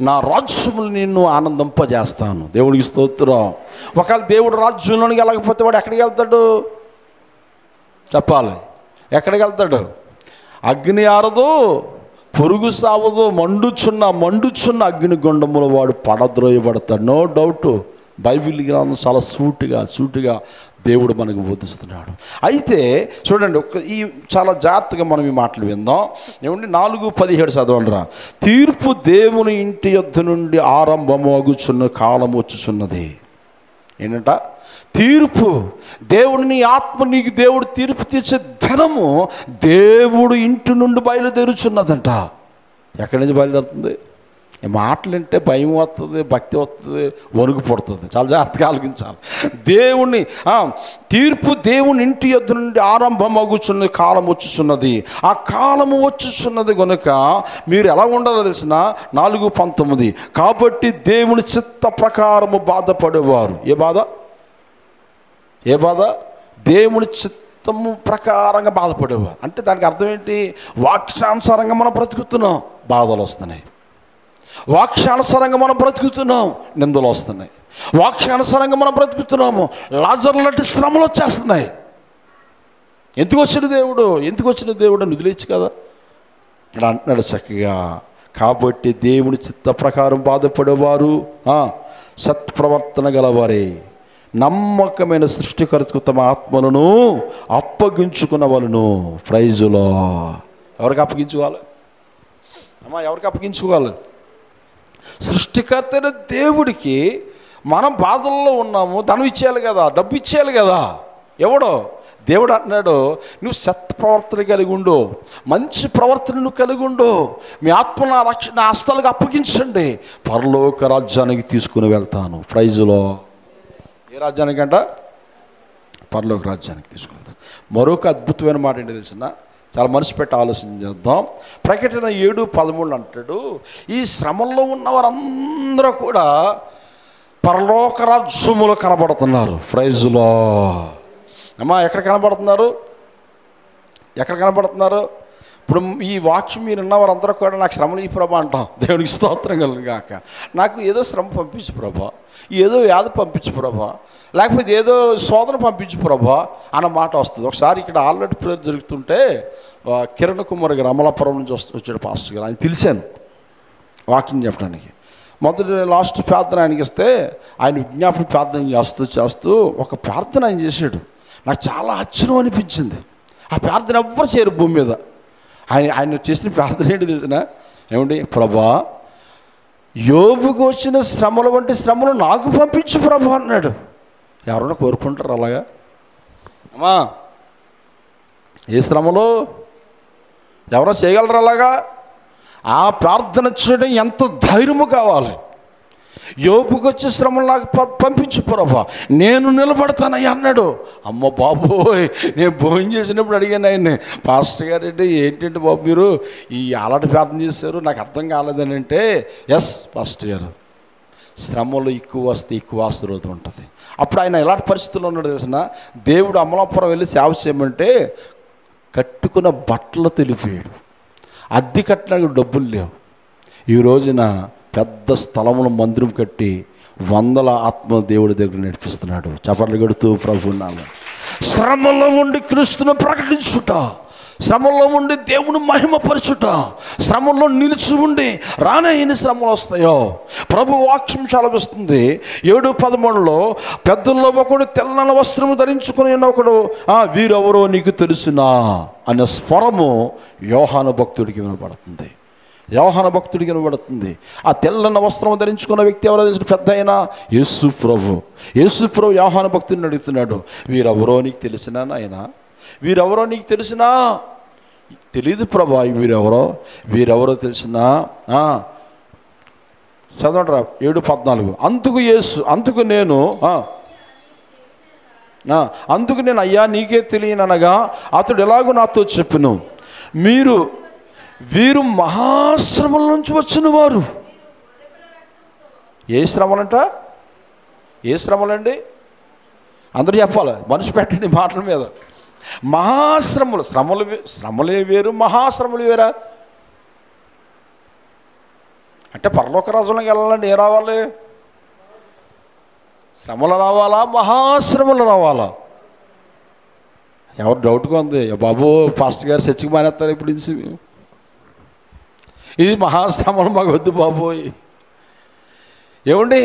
నా రాజ్యములు నిన్ను ఆనందింపజేస్తాను. దేవుడికి స్తోత్రం. ఒకవేళ దేవుడు రాజ్యంలోనికి వెళ్ళకపోతే వాడు ఎక్కడికి వెళ్తాడు చెప్పాలి? ఎక్కడికి వెళ్తాడు? అగ్ని ఆరదు, పురుగు సావదు, మండుచున్న అగ్ని గుండములో వాడు పడద్రోయబడతాడు. No doubt. బైబిల్ గ్రంథం చాలా సూటిగా దేవుడు మనకు బోధిస్తున్నాడు. అయితే చూడండి, ఈ చాలా జాగ్రత్తగా మనం ఈ మాటలు విందాం. ఏమండి, 4:17 చదవండిరా. తీర్పు దేవుని ఇంటి యొద్ద నుండి ఆరంభమగుచున్న కాలం వచ్చుచున్నది. ఏంటంట? తీర్పు. దేవుడిని ఆత్మ, నీకు దేవుడు తీర్పు తీర్చే ధనము దేవుడు ఇంటి నుండి బయలుదేరుచున్నదంట. ఎక్కడి నుంచి బయలుదేరుతుంది? మాటలు అంటే భయం వస్తుంది, భక్తి వస్తుంది, వణుకు పుడుతుంది. చాలా జాగ్రత్తగా ఆలోచించాలి. దేవుని తీర్పు దేవుని ఇంటి యొద్ద నుండి ఆరంభమగుచున్న కాలం వచ్చుచున్నది. ఆ కాలము వచ్చుచున్నది కనుక మీరు ఎలా ఉండాలో తెలిసిన 4:19. కాబట్టి దేవుని చిత్త ప్రకారము బాధపడేవారు. ఏ బాధ? దేవుని చిత్తము ప్రకారంగా బాధపడేవారు. అంటే దానికి అర్థం ఏంటి? వాక్యానుసారంగా మనం బ్రతుకుతున్నాం, బాధలు వస్తున్నాయి. వాక్యానుసారంగా మనం బ్రతుకుతున్నాం, నిందలు వస్తున్నాయి. వాక్యానుసారంగా మనం బ్రతుకుతున్నాము, లాజరు లాంటి శ్రమలు వచ్చేస్తున్నాయి. ఎందుకు వచ్చిన దేవుడు అని వదిలేచ్చు కదా. ఇక్కడ అంటున్నాడు చక్కగా, కాబట్టి దేవుని చిత్త ప్రకారం బాధపడేవారు సత్ప్రవర్తన గలవారే, నమ్మకమైన సృష్టికర్తకు తమ ఆత్మలను అప్పగించుకున్న వాళ్ళను. ప్రైజులో ఎవరికి అప్పగించుకోవాలి అమ్మా? ఎవరికి అప్పగించుకోవాలి? సృష్టికర్త అయిన దేవుడికి. మనం బాధల్లో ఉన్నాము, ధనం ఇచ్చేయాలి కదా, డబ్బు ఇచ్చేయాలి కదా. ఎవడో దేవుడు అంటున్నాడు, నువ్వు సత్ప్రవర్తన కలిగి ఉండు, మంచి ప్రవర్తన నువ్వు కలిగి ఉండు, మీ ఆత్మ నా హస్తాలకు అప్పగించండి, పరలోక రాజ్యానికి తీసుకుని వెళ్తాను. ప్రైజులో ఏ రాజ్యానికంట? పరలోక రాజ్యానికి తీసుకుని వెళ్తాను. మరొక అద్భుతమైన మాట ఏంటో తెలిసిన, చాలా మనసు పెట్టి ఆలోచన చేద్దాం. ప్రకటన 7:13 అంటాడు, ఈ శ్రమల్లో ఉన్నవారందరూ కూడా పరలోక రాజ్యములో కనబడుతున్నారు. ప్రైజులో అమ్మా, ఎక్కడ కనబడుతున్నారు? ఎక్కడ కనబడుతున్నారు? ఇప్పుడు ఈ వాక్యం మీరు ఉన్నవారందరూ కూడా నాకు శ్రమలు ఈ ప్రభా అంటాం. దేవునికి స్తోత్రం కలుగును గాక. నాకు ఏదో శ్రమ పంపించు ప్రభా, ఏదో వ్యాధి పంపించు ప్రభా, లేకపోతే ఏదో శోధన పంపించు ప్రభా అన్న మాట వస్తుంది. ఒకసారి ఇక్కడ ఆల్రెడీ ప్రేయర్ జరుగుతుంటే కిరణ్ కుమార్ గారు అమలాపురం నుంచి వచ్చాడు పాస్టర్ గారు. ఆయన పిలిచాను వాక్యం చెప్పడానికి. మొదటి లాస్ట్ ప్రార్థన ఆయనకి ఇస్తే ఆయన విజ్ఞాపన ప్రార్థన చేస్తూ ఒక ప్రార్థన ఆయన చేశాడు. నాకు చాలా ఆశ్చర్యం అనిపించింది. ఆ ప్రార్థన ఎవ్వరు చేయరు భూమి మీద. ఆయన చేసిన ప్రార్థన ఏంటి తెలిసిన? ఏమండి, ప్రభా యోబుకు వచ్చిన శ్రమల వంటి శ్రమలు నాకు పంపించు ప్రభా అన్నాడు. ఎవరైనా కోరుకుంటారు అలాగా? అమ్మా, ఏ శ్రమలో ఎవరో చేయగలరు అలాగా? ఆ ప్రార్థన చేయడం ఎంత ధైర్యము కావాలి. యోబుకు వచ్చే శ్రమలు నాకు పంపించు ప్రభా, నేను నిలబడతానయ్యా అన్నాడు. అమ్మ బాబోయ్, నేను భోజనం చేసినప్పుడు అడిగాను ఆయన్ని, పాస్టర్ గారు ఏంటంటే బాబు మీరు ఈ అలాంటి ప్రార్థన చేశారు, నాకు అర్థం కాలేదని అంటే, ఎస్ పాస్టర్ గారు, శ్రమలు ఎక్కువ వస్తే ఎక్కువ ఆశీర్వాదం ఉంటుంది. అప్పుడు ఆయన ఎలాంటి పరిస్థితుల్లో ఉన్నాడు తెలిసిన? దేవుడు అమలాపురం వెళ్ళి సేవ చేయమంటే కట్టుకున్న బట్టలు తెలిపాడు. అద్దె కట్టడానికి డబ్బులు లేవు. ఈ రోజున పెద్ద స్థలమును మందిరం కట్టి 100 ఆత్మ దేవుడి దగ్గర నడిపిస్తున్నాడు. చప్పట్లు కొడుతూ ప్రభువున్నాము. శ్రమలో ఉండి క్రీస్తును ప్రకటించుట, శ్రమలో ఉండి దేవుని మహిమపరచుట, శ్రమలో నిలిచి ఉండి రానే ఎన్ని శ్రమలు వస్తాయో ప్రభు వాక్యం సెలవిస్తుంది. 7:13 పెద్దల్లో ఒకడు తెల్లని వస్త్రము ధరించుకుని ఒకడు వీరెవరో నీకు తెలుసునా అనే స్వరము యోహాను భక్తుడికి వినబడుతుంది. యోహాను భక్తుడికి వినబడుతుంది. ఆ తెల్లని వస్త్రం ధరించుకున్న వ్యక్తి ఎవరో తెలిసిన? పెద్ద అయినా యేసు ప్రభు. యేసు ప్రభు యోహాను భక్తుడిని అడుగుతున్నాడు, వీరెవరో నీకు తెలిసినా నాయనా? వీరెవరో నీకు తెలిసినా? తెలీదు ప్రభా వీరెవరో తెలిసినా? చదవండి 7:14 అందుకు నేను అయ్యా నీకే తెలియననగా అతడు ఎలాగో నాతో చెప్పును, వీరు మహాశ్రమల నుంచి వచ్చిన వారు. ఏ శ్రమలంట? ఏ శ్రమలండి? అందరూ చెప్పాలి, మనసు పెట్టండి మాటల మీద. మహాశ్రమలు. శ్రమలే వేరు, మహాశ్రమలు వేరా? అంటే పరలోక రాజ్యంలోకి వెళ్ళాలంటే ఏ రావాలి? శ్రమలు రావాలా, మహాశ్రమలు రావాలా? ఎవరు డౌట్గా ఉంది, బాబు పాస్టర్ గారు చర్చికి మానేస్తారు ఇప్పుడు ఇది మహాశ్రమలు మాకు వద్దు బాబోయ్. ఏమండి,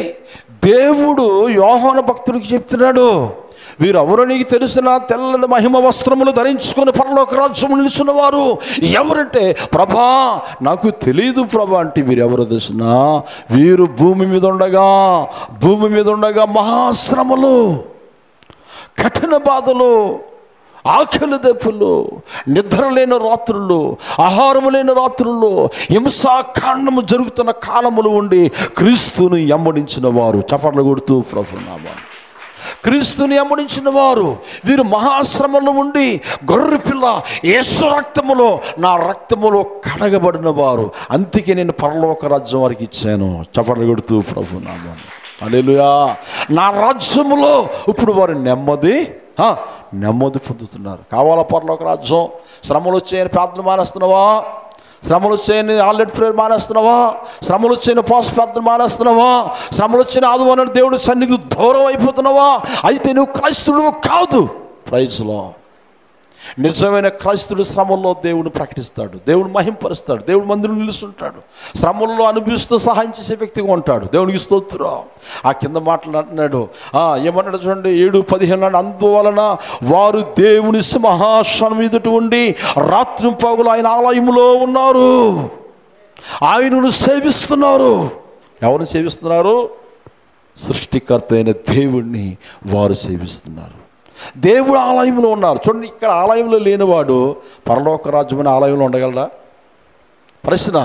దేవుడు యోహాను భక్తుడికి చెప్తున్నాడు, వీరెవరో నీకు తెలిసిన తెల్లని మహిమ వస్త్రములు ధరించుకొని పరలోక రాజ్యము నిలిచిన వారు ఎవరంటే, ప్రభా నాకు తెలియదు ప్రభా అంటే, వీరెవరో తెలిసిన? వీరు భూమి మీద ఉండగా మహాశ్రమలు, కఠిన బాధలు, ఆకలి దప్పులు, నిద్ర లేని రాత్రులు, ఆహారము లేని రాత్రులు, హింసాకాండము జరుగుతున్న కాలములు ఉండి క్రీస్తుని ఎమ్మడించిన వారు. చప్పట్లు కొడుతూ ప్రభునామా. క్రీస్తుని ఎమ్మడించిన వారు వీరు మహాశ్రమలో ఉండి గొర్రె పిల్ల యేసు రక్తములో, నా రక్తములో కడగబడిన వారు. అందుకే నేను పరలోక రాజ్యం వారికి ఇచ్చాను. చప్పట్లు కొడుతూ ప్రభునామా. హల్లెలూయా. నా రాజ్యములో ఇప్పుడు వారు నెమ్మది పొందుతున్నారు. కావాలా పరలోక రాజ్యం? శ్రమలు వచ్చాయని ప్రార్థన మానేస్తున్నావా? శ్రమలు వచ్చాయని ఆల్రెడీ ప్రేయర్ మానేస్తున్నావా? శ్రమలు వచ్చాయని ఉపవాస ప్రార్థన మానేస్తున్నావా? శ్రమలు వచ్చాయని ఆదివారం దేవుడి సన్నిధి దూరం అయిపోతున్నావా? అయితే నువ్వు క్రైస్తవుడు కాదు. Praise Lord. నిజమైన క్రైస్తవుడు శ్రమల్లో దేవుని ప్రకటిస్తాడు, దేవుని మహింపరుస్తాడు, దేవుడు మందిరం నిలుస్తుంటాడు, శ్రమల్లో అనుభవిస్తూ సహాయం చేసే వ్యక్తిగా ఉంటాడు. దేవునికి స్తోత్రం. ఆ కింద మాటలు అంటున్నాడు, ఏమన్నాడు చూడండి 7:15 అందువలన వారు దేవుని సింహాసనం ఎదుట ఉండి రాత్రి పగలు ఆయన ఆలయములో ఉన్నారు, ఆయనను సేవిస్తున్నారు. ఎవరిని సేవిస్తున్నారు? సృష్టికర్త అయిన దేవుణ్ణి వారు సేవిస్తున్నారు. దేవుడు ఆలయంలో ఉన్నారు. చూడండి, ఇక్కడ ఆలయంలో లేనివాడు పరలోక రాజ్యమైన ఆలయంలో ఉండగలడా? ప్రశ్న.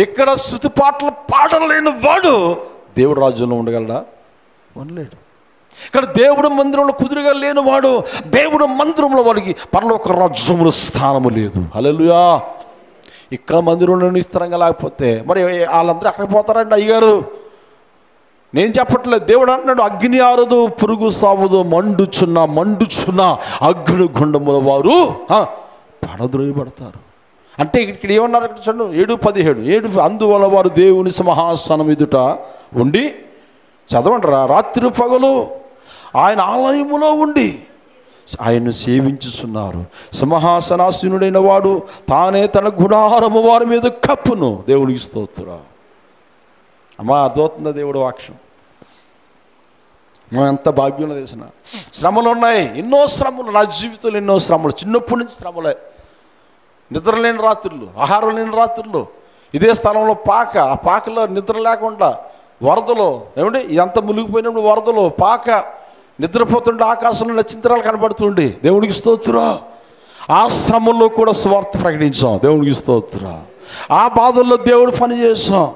ఇక్కడ శృతి పాటలు పాడలేని వాడు దేవుడు రాజ్యంలో ఉండగలడా? ఉండలేడు. ఇక్కడ దేవుడు మందిరంలో కుదురుగా లేనివాడు, దేవుడు మందిరంలో వాడికి పరలోక రాజ్యములో స్థానము లేదు. హల్లెలూయా. ఇక్కడ మందిరంలో స్థిరంగా లేకపోతే మరి వాళ్ళందరూ ఎక్కడికి పోతారండి అయ్యగారు? నేను చెప్పట్లేదు, దేవుడు అంటున్నాడు అగ్ని ఆరదు, పురుగు సావదు, మండుచున్న అగ్ని గుండముల వారు పడద్రోయబడతారు. అంటే ఇక్కడ ఏమన్నారు? ఇక్కడ చూడండి 7:17 అందువల్ల వారు దేవుని సింహాసనం ఎదుట ఉండి, చదవండిరా, రాత్రి పగలు ఆయన ఆలయములో ఉండి ఆయన్ను సేవించుచున్నారు. సింహాసనాసీనుడైన వాడు తానే తన గుడారము వారి మీద కప్పును. దేవునికి స్తోత్రం. అమ్మా, అర్థమవుతుందా దేవుడు వాక్యం? మనం ఎంత భాగ్యంలో తెలిసిన శ్రమలు ఉన్నాయి, ఎన్నో శ్రమలు. నా జీవితంలో ఎన్నో శ్రమలు, చిన్నప్పటి నుంచి శ్రమలే. నిద్ర లేని రాత్రులు, ఆహారం లేని రాత్రులు. ఇదే స్థలంలో ఆ పాకలో నిద్ర లేకుండా వరదలో, ఏమండి ఇదంతా మునిగిపోయినప్పుడు వరదలో పాక నిద్రపోతుండే ఆకాశంలో నక్షత్రాలు కనబడుతుండే. దేవునికి స్తోత్రం. ఆ శ్రమల్లో కూడా స్వార్థ ప్రకటించాం. దేవునికి స్తోత్రం. ఆ బాధల్లో దేవుడు పని చేసాం,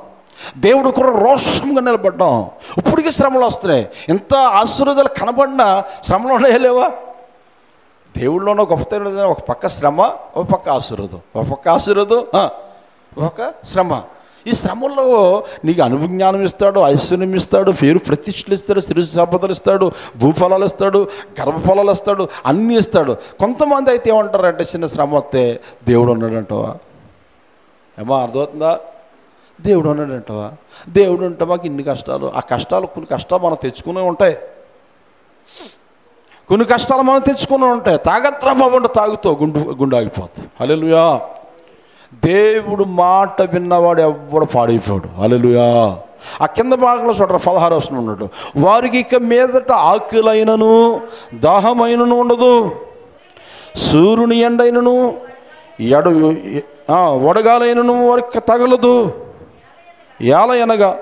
దేవుడు కూడా రోషంగా నిలబడ్డాం. ఇప్పటికీ శ్రమలు వస్తున్నాయి. ఎంత ఆశీర్వాదాలు కనబడినా శ్రమలు లేవా? దేవుళ్ళలోనో గొప్పతనం. ఒక పక్క శ్రమ, ఒక పక్క ఆశీర్వాదం, ఒక పక్క ఆశీర్వాదం, ఒక శ్రమ. ఈ శ్రమల్లో నీకు అనుజ్ఞానం ఇస్తాడు, ఐశ్వర్యం ఇస్తాడు, పేరు ప్రతిష్టలు ఇస్తాడు, సిరి సంపదలు ఇస్తాడు, భూఫలాలు ఇస్తాడు, గర్భఫలాలు ఇస్తాడు, అన్నీ ఇస్తాడు. కొంతమంది అయితే ఏమంటారంటే చిన్న శ్రమ వస్తే దేవుడు ఉన్నాడంటావా? ఏమో అర్థమవుతుందా? దేవుడు ఉన్నాడంటావా? దేవుడు అంటే మాకు ఇన్ని కష్టాలు. ఆ కష్టాలు, కొన్ని కష్టాలు మనం తెచ్చుకునే ఉంటాయి, కొన్ని కష్టాలు మనం తెచ్చుకునే ఉంటాయి. తాగత్రబాబు తాగుతో గుండు ఆగిపోతాయి. హల్లెలూయా. దేవుడు మాట విన్నవాడు ఎవ్వడు పాడైపోయాడు. హల్లెలూయా. ఆ కింద భాగంలో చూడరా 16వ వచనం ఉన్నాడు. వారికి ఇక మీదట ఆకలైనను దాహమైనను ఉండదు, సూర్యుని ఎండైనను వడగాలైనను వారికి తగలదు. ఏలయనగా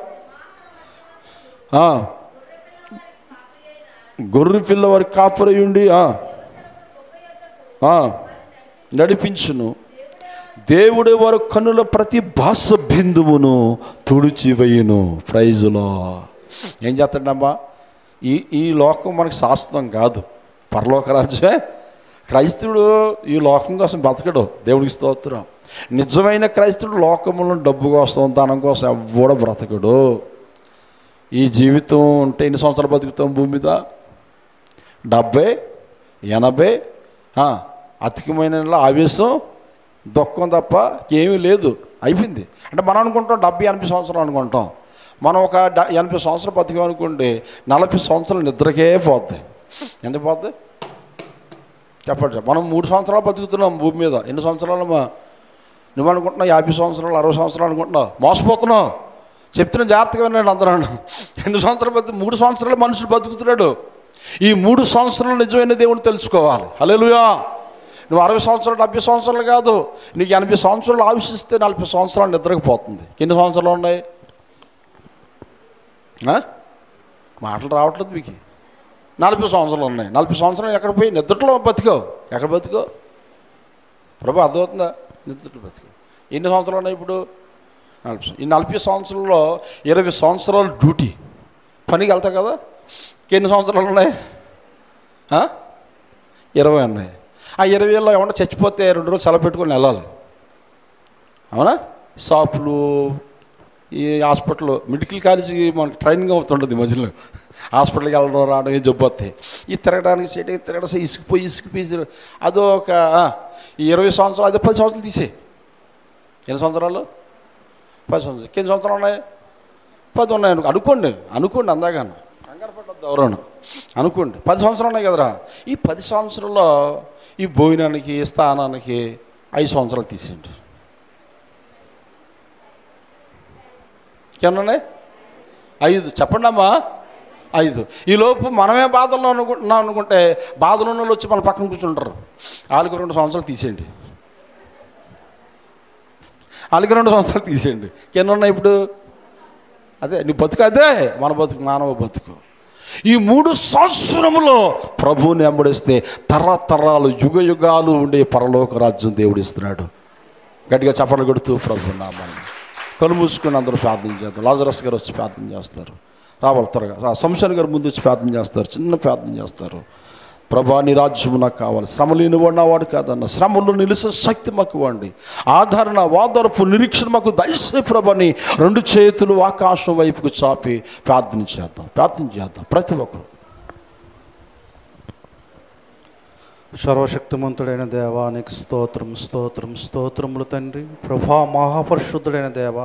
గొర్రె పిల్ల వారికి కాపరి ఉండి నడిపించును. దేవుడే వారి కన్నుల ప్రతి భాష బిందువును తుడిచివేయును. ప్రైజులో ఏం చేస్తాడమ్మా? ఈ లోకం మనకి శాశ్వతం కాదు, పరలోక రాజ్యమే. క్రైస్తవుడు ఈ లోకం కోసం బతకడు. దేవుడికి స్తోత్రం. నిజమైన క్రైస్తవుడు లోకంలో డబ్బు కోసం, ధనం కోసం ఎవ్వడో బ్రతకడు. ఈ జీవితం ఉంటే ఎన్ని సంవత్సరాలు బతుకుతాం భూమి మీద? 70, 80. అధికమైన ఆవేశం, దుఃఖం తప్ప ఏమీ లేదు. అయిపోయింది. అంటే మనం అనుకుంటాం 70-80 సంవత్సరాలు అనుకుంటాం. మనం ఒక 80 సంవత్సరాలు బతికామనుకోండి, 40 సంవత్సరాలు నిద్రకే పోద్ది. ఎందుకు పోద్ది చెప్పండి? మనం 3 సంవత్సరాలు బతుకుతున్నాం భూమి మీద. ఎన్ని సంవత్సరాలు నువ్వు అనుకుంటున్నావు? 50 సంవత్సరాలు, 60 సంవత్సరాలు అనుకుంటున్నావు. మోసపోతున్నావు. చెప్తున్నా జాగ్రత్తగా విన్నాడు అందరూ. ఎన్ని సంవత్సరాలు 3 సంవత్సరాలు మనుషులు బతుకుతున్నాడు. ఈ 3 సంవత్సరాలు నిజమైన దేవుని తెలుసుకోవాలి. హల్లెలూయా. నువ్వు 60 సంవత్సరాలు, 70 సంవత్సరాలు కాదు, నీకు 80 సంవత్సరాలు ఆవిషిస్తే 40 సంవత్సరాలు నిద్రకపోతుంది. ఎన్ని సంవత్సరాలు ఉన్నాయి? మాటలు రావట్లేదు మీకు. 40 సంవత్సరాలు ఉన్నాయి. 40 సంవత్సరాలు ఎక్కడ పోయి నిద్రలో బతికావు? ఎక్కడ బతికో ప్రభు? అర్థమవుతుందా? నిద్రలో బతికావు. ఎన్ని సంవత్సరాలు ఉన్నాయి ఇప్పుడు? 40. ఈ 40 సంవత్సరాల్లో 20 సంవత్సరాలు డ్యూటీ, పనికి వెళ్తావు కదా. ఎన్ని సంవత్సరాలు ఉన్నాయి? 20 ఉన్నాయి. ఆ 20లో ఏమన్నా చచ్చిపోతే 2 రోజులు సెలవు పెట్టుకొని వెళ్ళాలి. అవునా? షాపులు, ఈ హాస్పిటల్, మెడికల్ కాలేజీకి మనకి ట్రైనింగ్ అవుతుంటుంది. మధ్యలో హాస్పిటల్కి వెళ్ళడం రావడం, ఏ జబ్బు వస్తాయి. ఈ తిరగడానికి తిరగడం ఇసుకుపోయి అదొక ఈ 20 సంవత్సరాలు, అదే 10 సంవత్సరాలు తీసే. ఎన్ని సంవత్సరాలు? 10 సంవత్సరాలు. ఎన్ని సంవత్సరాలు ఉన్నాయి? 10 ఉన్నాయి అనుకోండి అందాగాను, కంగారు పడ్డద్దు ఎవరన్నా అనుకోండి. 10 సంవత్సరాలు ఉన్నాయి కదరా. ఈ 10 సంవత్సరాల్లో ఈ భోజనానికి, స్థానానికి 5 సంవత్సరాలు తీసేయండి. ఏమన్నా 5 చెప్పండి అమ్మా. 5. ఈ లోపు మనమే బాధల్లో అనుకుంటే బాధలు ఉన్న వాళ్ళు వచ్చి మన పక్కన కూర్చుంటారు. వాళ్ళకి 2 సంవత్సరాలు తీసేయండి. వాళ్ళకి 2 సంవత్సరాలు తీసేయండి. ఎన్ని ఉన్నాయి ఇప్పుడు? అదే నీ బతుకు, అదే మన బతుకు, మానవ బతుకు. ఈ 3 సంవత్సరములో ప్రభువుని వెంబడిస్తే తరతరాలు, యుగ యుగాలు ఉండే పరలోక రాజ్యం దేవుడు ఇస్తున్నాడు. గట్టిగా చప్పట్లు కొడుతూ ప్రభు నామమున కళ్ళు మూసుకొని అందరూ ప్రార్థన చేద్దాం. లాజరస్ గారు వచ్చి ప్రార్థన చేస్తారు. రావాలి త్వరగా. సంశయ్ గారు ముందు వచ్చి ప్రార్థన చేస్తారు, చిన్న ప్రార్థన చేస్తారు. ప్రభా నీ రాజ్యము నాకు కావాలి. శ్రమ లేనివాడు నా వాడు కాదన్న, శ్రమలో నిలిసే శక్తి మాకు ఇవ్వండి. ఆదరణ, వాదరపు, నిరీక్షణ మాకు దయచేసి ప్రభని 2 చేతులు ఆకాశం వైపుకు చాపి ప్రార్థన చేద్దాం ప్రతి ఒక్కరు. సర్వశక్తిమంతుడైన దేవా నీకు స్తోత్రములు తండ్రి. ప్రభా మహాపరిశుద్ధుడైన దేవా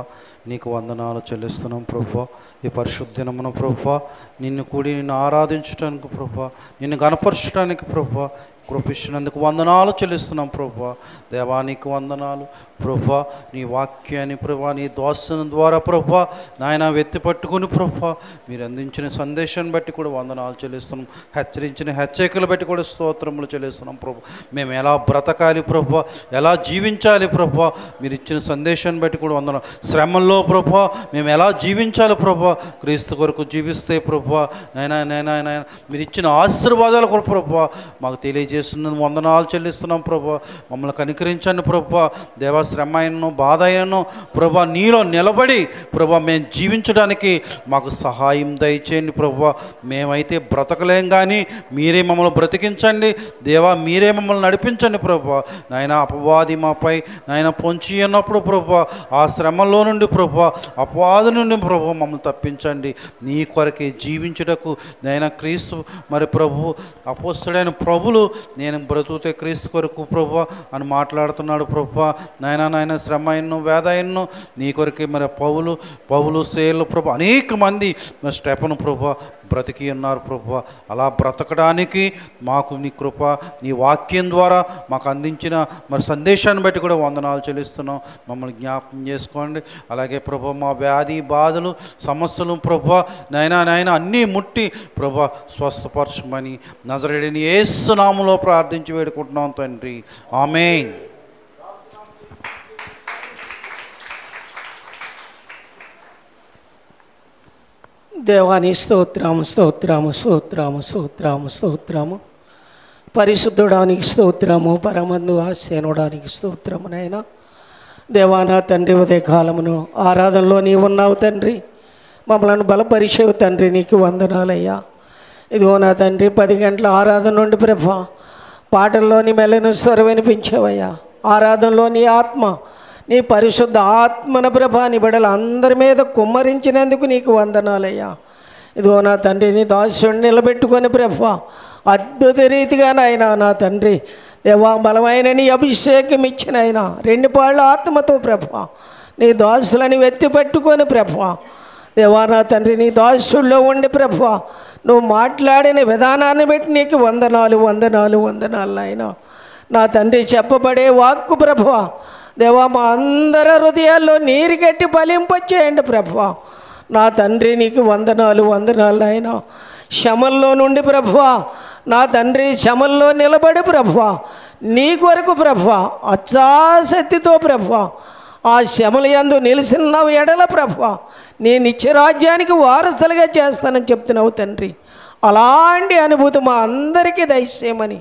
నీకు వందనాలు చెల్లిస్తున్నాం ప్రభా. ఈ పరిశుద్ధనమున ప్రభా నిన్ను కూడి నిన్ను ఆరాధించడానికి ప్రభా, నిన్ను గణపరచడానికి ప్రభా కృపిస్తున్నందుకు వందనాలు చెల్లిస్తున్నాం ప్రభా. దేవానికి వందనాలు ప్రభా. నీ వాక్యాన్ని ప్రభా నీ దోసన ద్వారా ప్రభా నాయన వెత్తి పట్టుకుని ప్రభా మీరు అందించిన సందేశాన్ని బట్టి కూడా వందనాలు చెల్లిస్తున్నాం. హెచ్చరించిన హెచ్చరికలు బట్టి కూడా స్తోత్రములు చెల్లిస్తున్నాం ప్రభా. మేము ఎలా బ్రతకాలి ప్రభా, ఎలా జీవించాలి ప్రభా, మీరు ఇచ్చిన సందేశాన్ని బట్టి కూడా వందనాలు. శ్రమల్లో ప్రభా మేము ఎలా జీవించాలి ప్రభా, క్రీస్తు కొరకు జీవిస్తే ప్రభా నైనా మీరు ఇచ్చిన ఆశీర్వాదాల కొరకు ప్రభా మాకు తెలియజేస్తున్న వందనాలు చెల్లిస్తున్నాం ప్రభా. మమ్మల్ని కనికరించండి ప్రభా. దేవా శ్రమ అయినను బాధ అయినను ప్రభా నీలో నిలబడి ప్రభా మేము జీవించడానికి మాకు సహాయం దయచేయండి ప్రభా. మేమైతే బ్రతకలేం కానీ మీరే మమ్మల్ని బ్రతికించండి దేవా, మీరే మమ్మల్ని నడిపించండి ప్రభా. నాయన అపవాది మాపై నాయన పొంచి ఉన్నప్పుడు ప్రభా ఆ శ్రమలో నుండి ప్రభా అపవాది నుండి ప్రభా మమ్మల్ని తప్పించండి. నీ కొరకే జీవించుటకు నాయన క్రీస్తు మరి ప్రభు అపోస్తలుడైన ప్రభులు నేను బ్రతుకుతే క్రీస్తు కొరకు ప్రభా అని మాట్లాడుతున్నాడు ప్రభా. నాయన శ్రమ అయినను వేద అయినను నీ కొరకే మరి పౌలు సేలు ప్రభా అనేక మంది స్టెఫను ప్రభా బ్రతికి ఉన్నారు ప్రభా. అలా బ్రతకడానికి మాకు నీ కృప నీ వాక్యం ద్వారా మాకు అందించిన మరి సందేశాన్ని బట్టి కూడా వందనాలు చెల్లిస్తున్నాం. మమ్మల్ని జ్ఞాపకం చేసుకోండి. అలాగే ప్రభా మా వ్యాధి బాధలు సమస్యలు ప్రభా నాయనా అన్నీ ముట్టి ప్రభా స్వస్థపరచమని నజరేయుడైన యేసు నామములో ప్రార్థించి వేడుకుంటున్నాం తండ్రి. ఆమేన్. దేవాని స్తోత్రము పరిశుద్ధుడానికి స్తోత్రము, పరమందు ఆశీనుడానికి స్తోత్రము. నాయనా దేవా నా తండ్రి ఉదయ కాలమును ఆరాధనలో నీవు ఉన్నావు తండ్రి, మమ్మల్ని బలపరిచేవు తండ్రి. నీకు వందనాలయ్యా. ఇదిగో నా తండ్రి 10 గంటల ఆరాధన నుండి ప్రభా పాటల్లోని మెల్లని స్వరం వినిపించావయ్యా. ఆరాధనలో నీ ఆత్మ, నీ పరిశుద్ధ ఆత్మన ప్రభా నీ బిడ్డలు అందరి మీద కుమ్మరించినందుకు నీకు వందనాలయ్యా. ఇదిగో నా తండ్రి నీ దాసుని నిలబెట్టుకొని ప్రభా అద్భుత రీతిగా నాయనా నా తండ్రి దేవా బలమైన నీ అభిషేకం ఇచ్చిన ఆయన 2 పాళ్ళ ఆత్మతో ప్రభా నీ దాసులని వెత్తి పట్టుకొని ప్రభా దేవా నా తండ్రి నీ దాసుల్లో ఉండి ప్రభా నువ్వు మాట్లాడిన విధానాన్ని బట్టి నీకు వందనాలు నాయన. నా తండ్రి చెప్పబడే వాక్కు ప్రభా దేవా మా అందరి హృదయాల్లో నీరు కట్టి ఫలింపచేయండి ప్రభా. నా తండ్రి నీకు వందనాలు నాయన. శ్రమల్లో నుండి ప్రభా నా తండ్రి శ్రమల్లో నిలబడి ప్రభా నీ కొరకు ప్రభా అచ్చాశక్తితో ప్రభా ఆ శ్రమల యందు నిలిచినావు ఎడల ప్రభా నీ నిత్యరాజ్యానికి వారసులుగా చేస్తానని చెప్తున్నావు తండ్రి. అలాంటి అనుభూతి మా అందరికీ దయచేయమని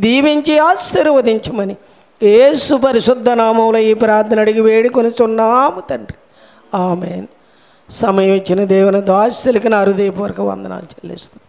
దీవించి ఆశీర్వదించమని యేసు పరిశుద్ధ నామములో ఈ ప్రార్థన అడిగి వేడుకొనుచున్నాము తండ్రి. ఆమేన్. సమయం ఇచ్చిన దేవుని దాసులకి నా హృదయపూర్వక వందనాలు చెల్లిస్తున్నాను.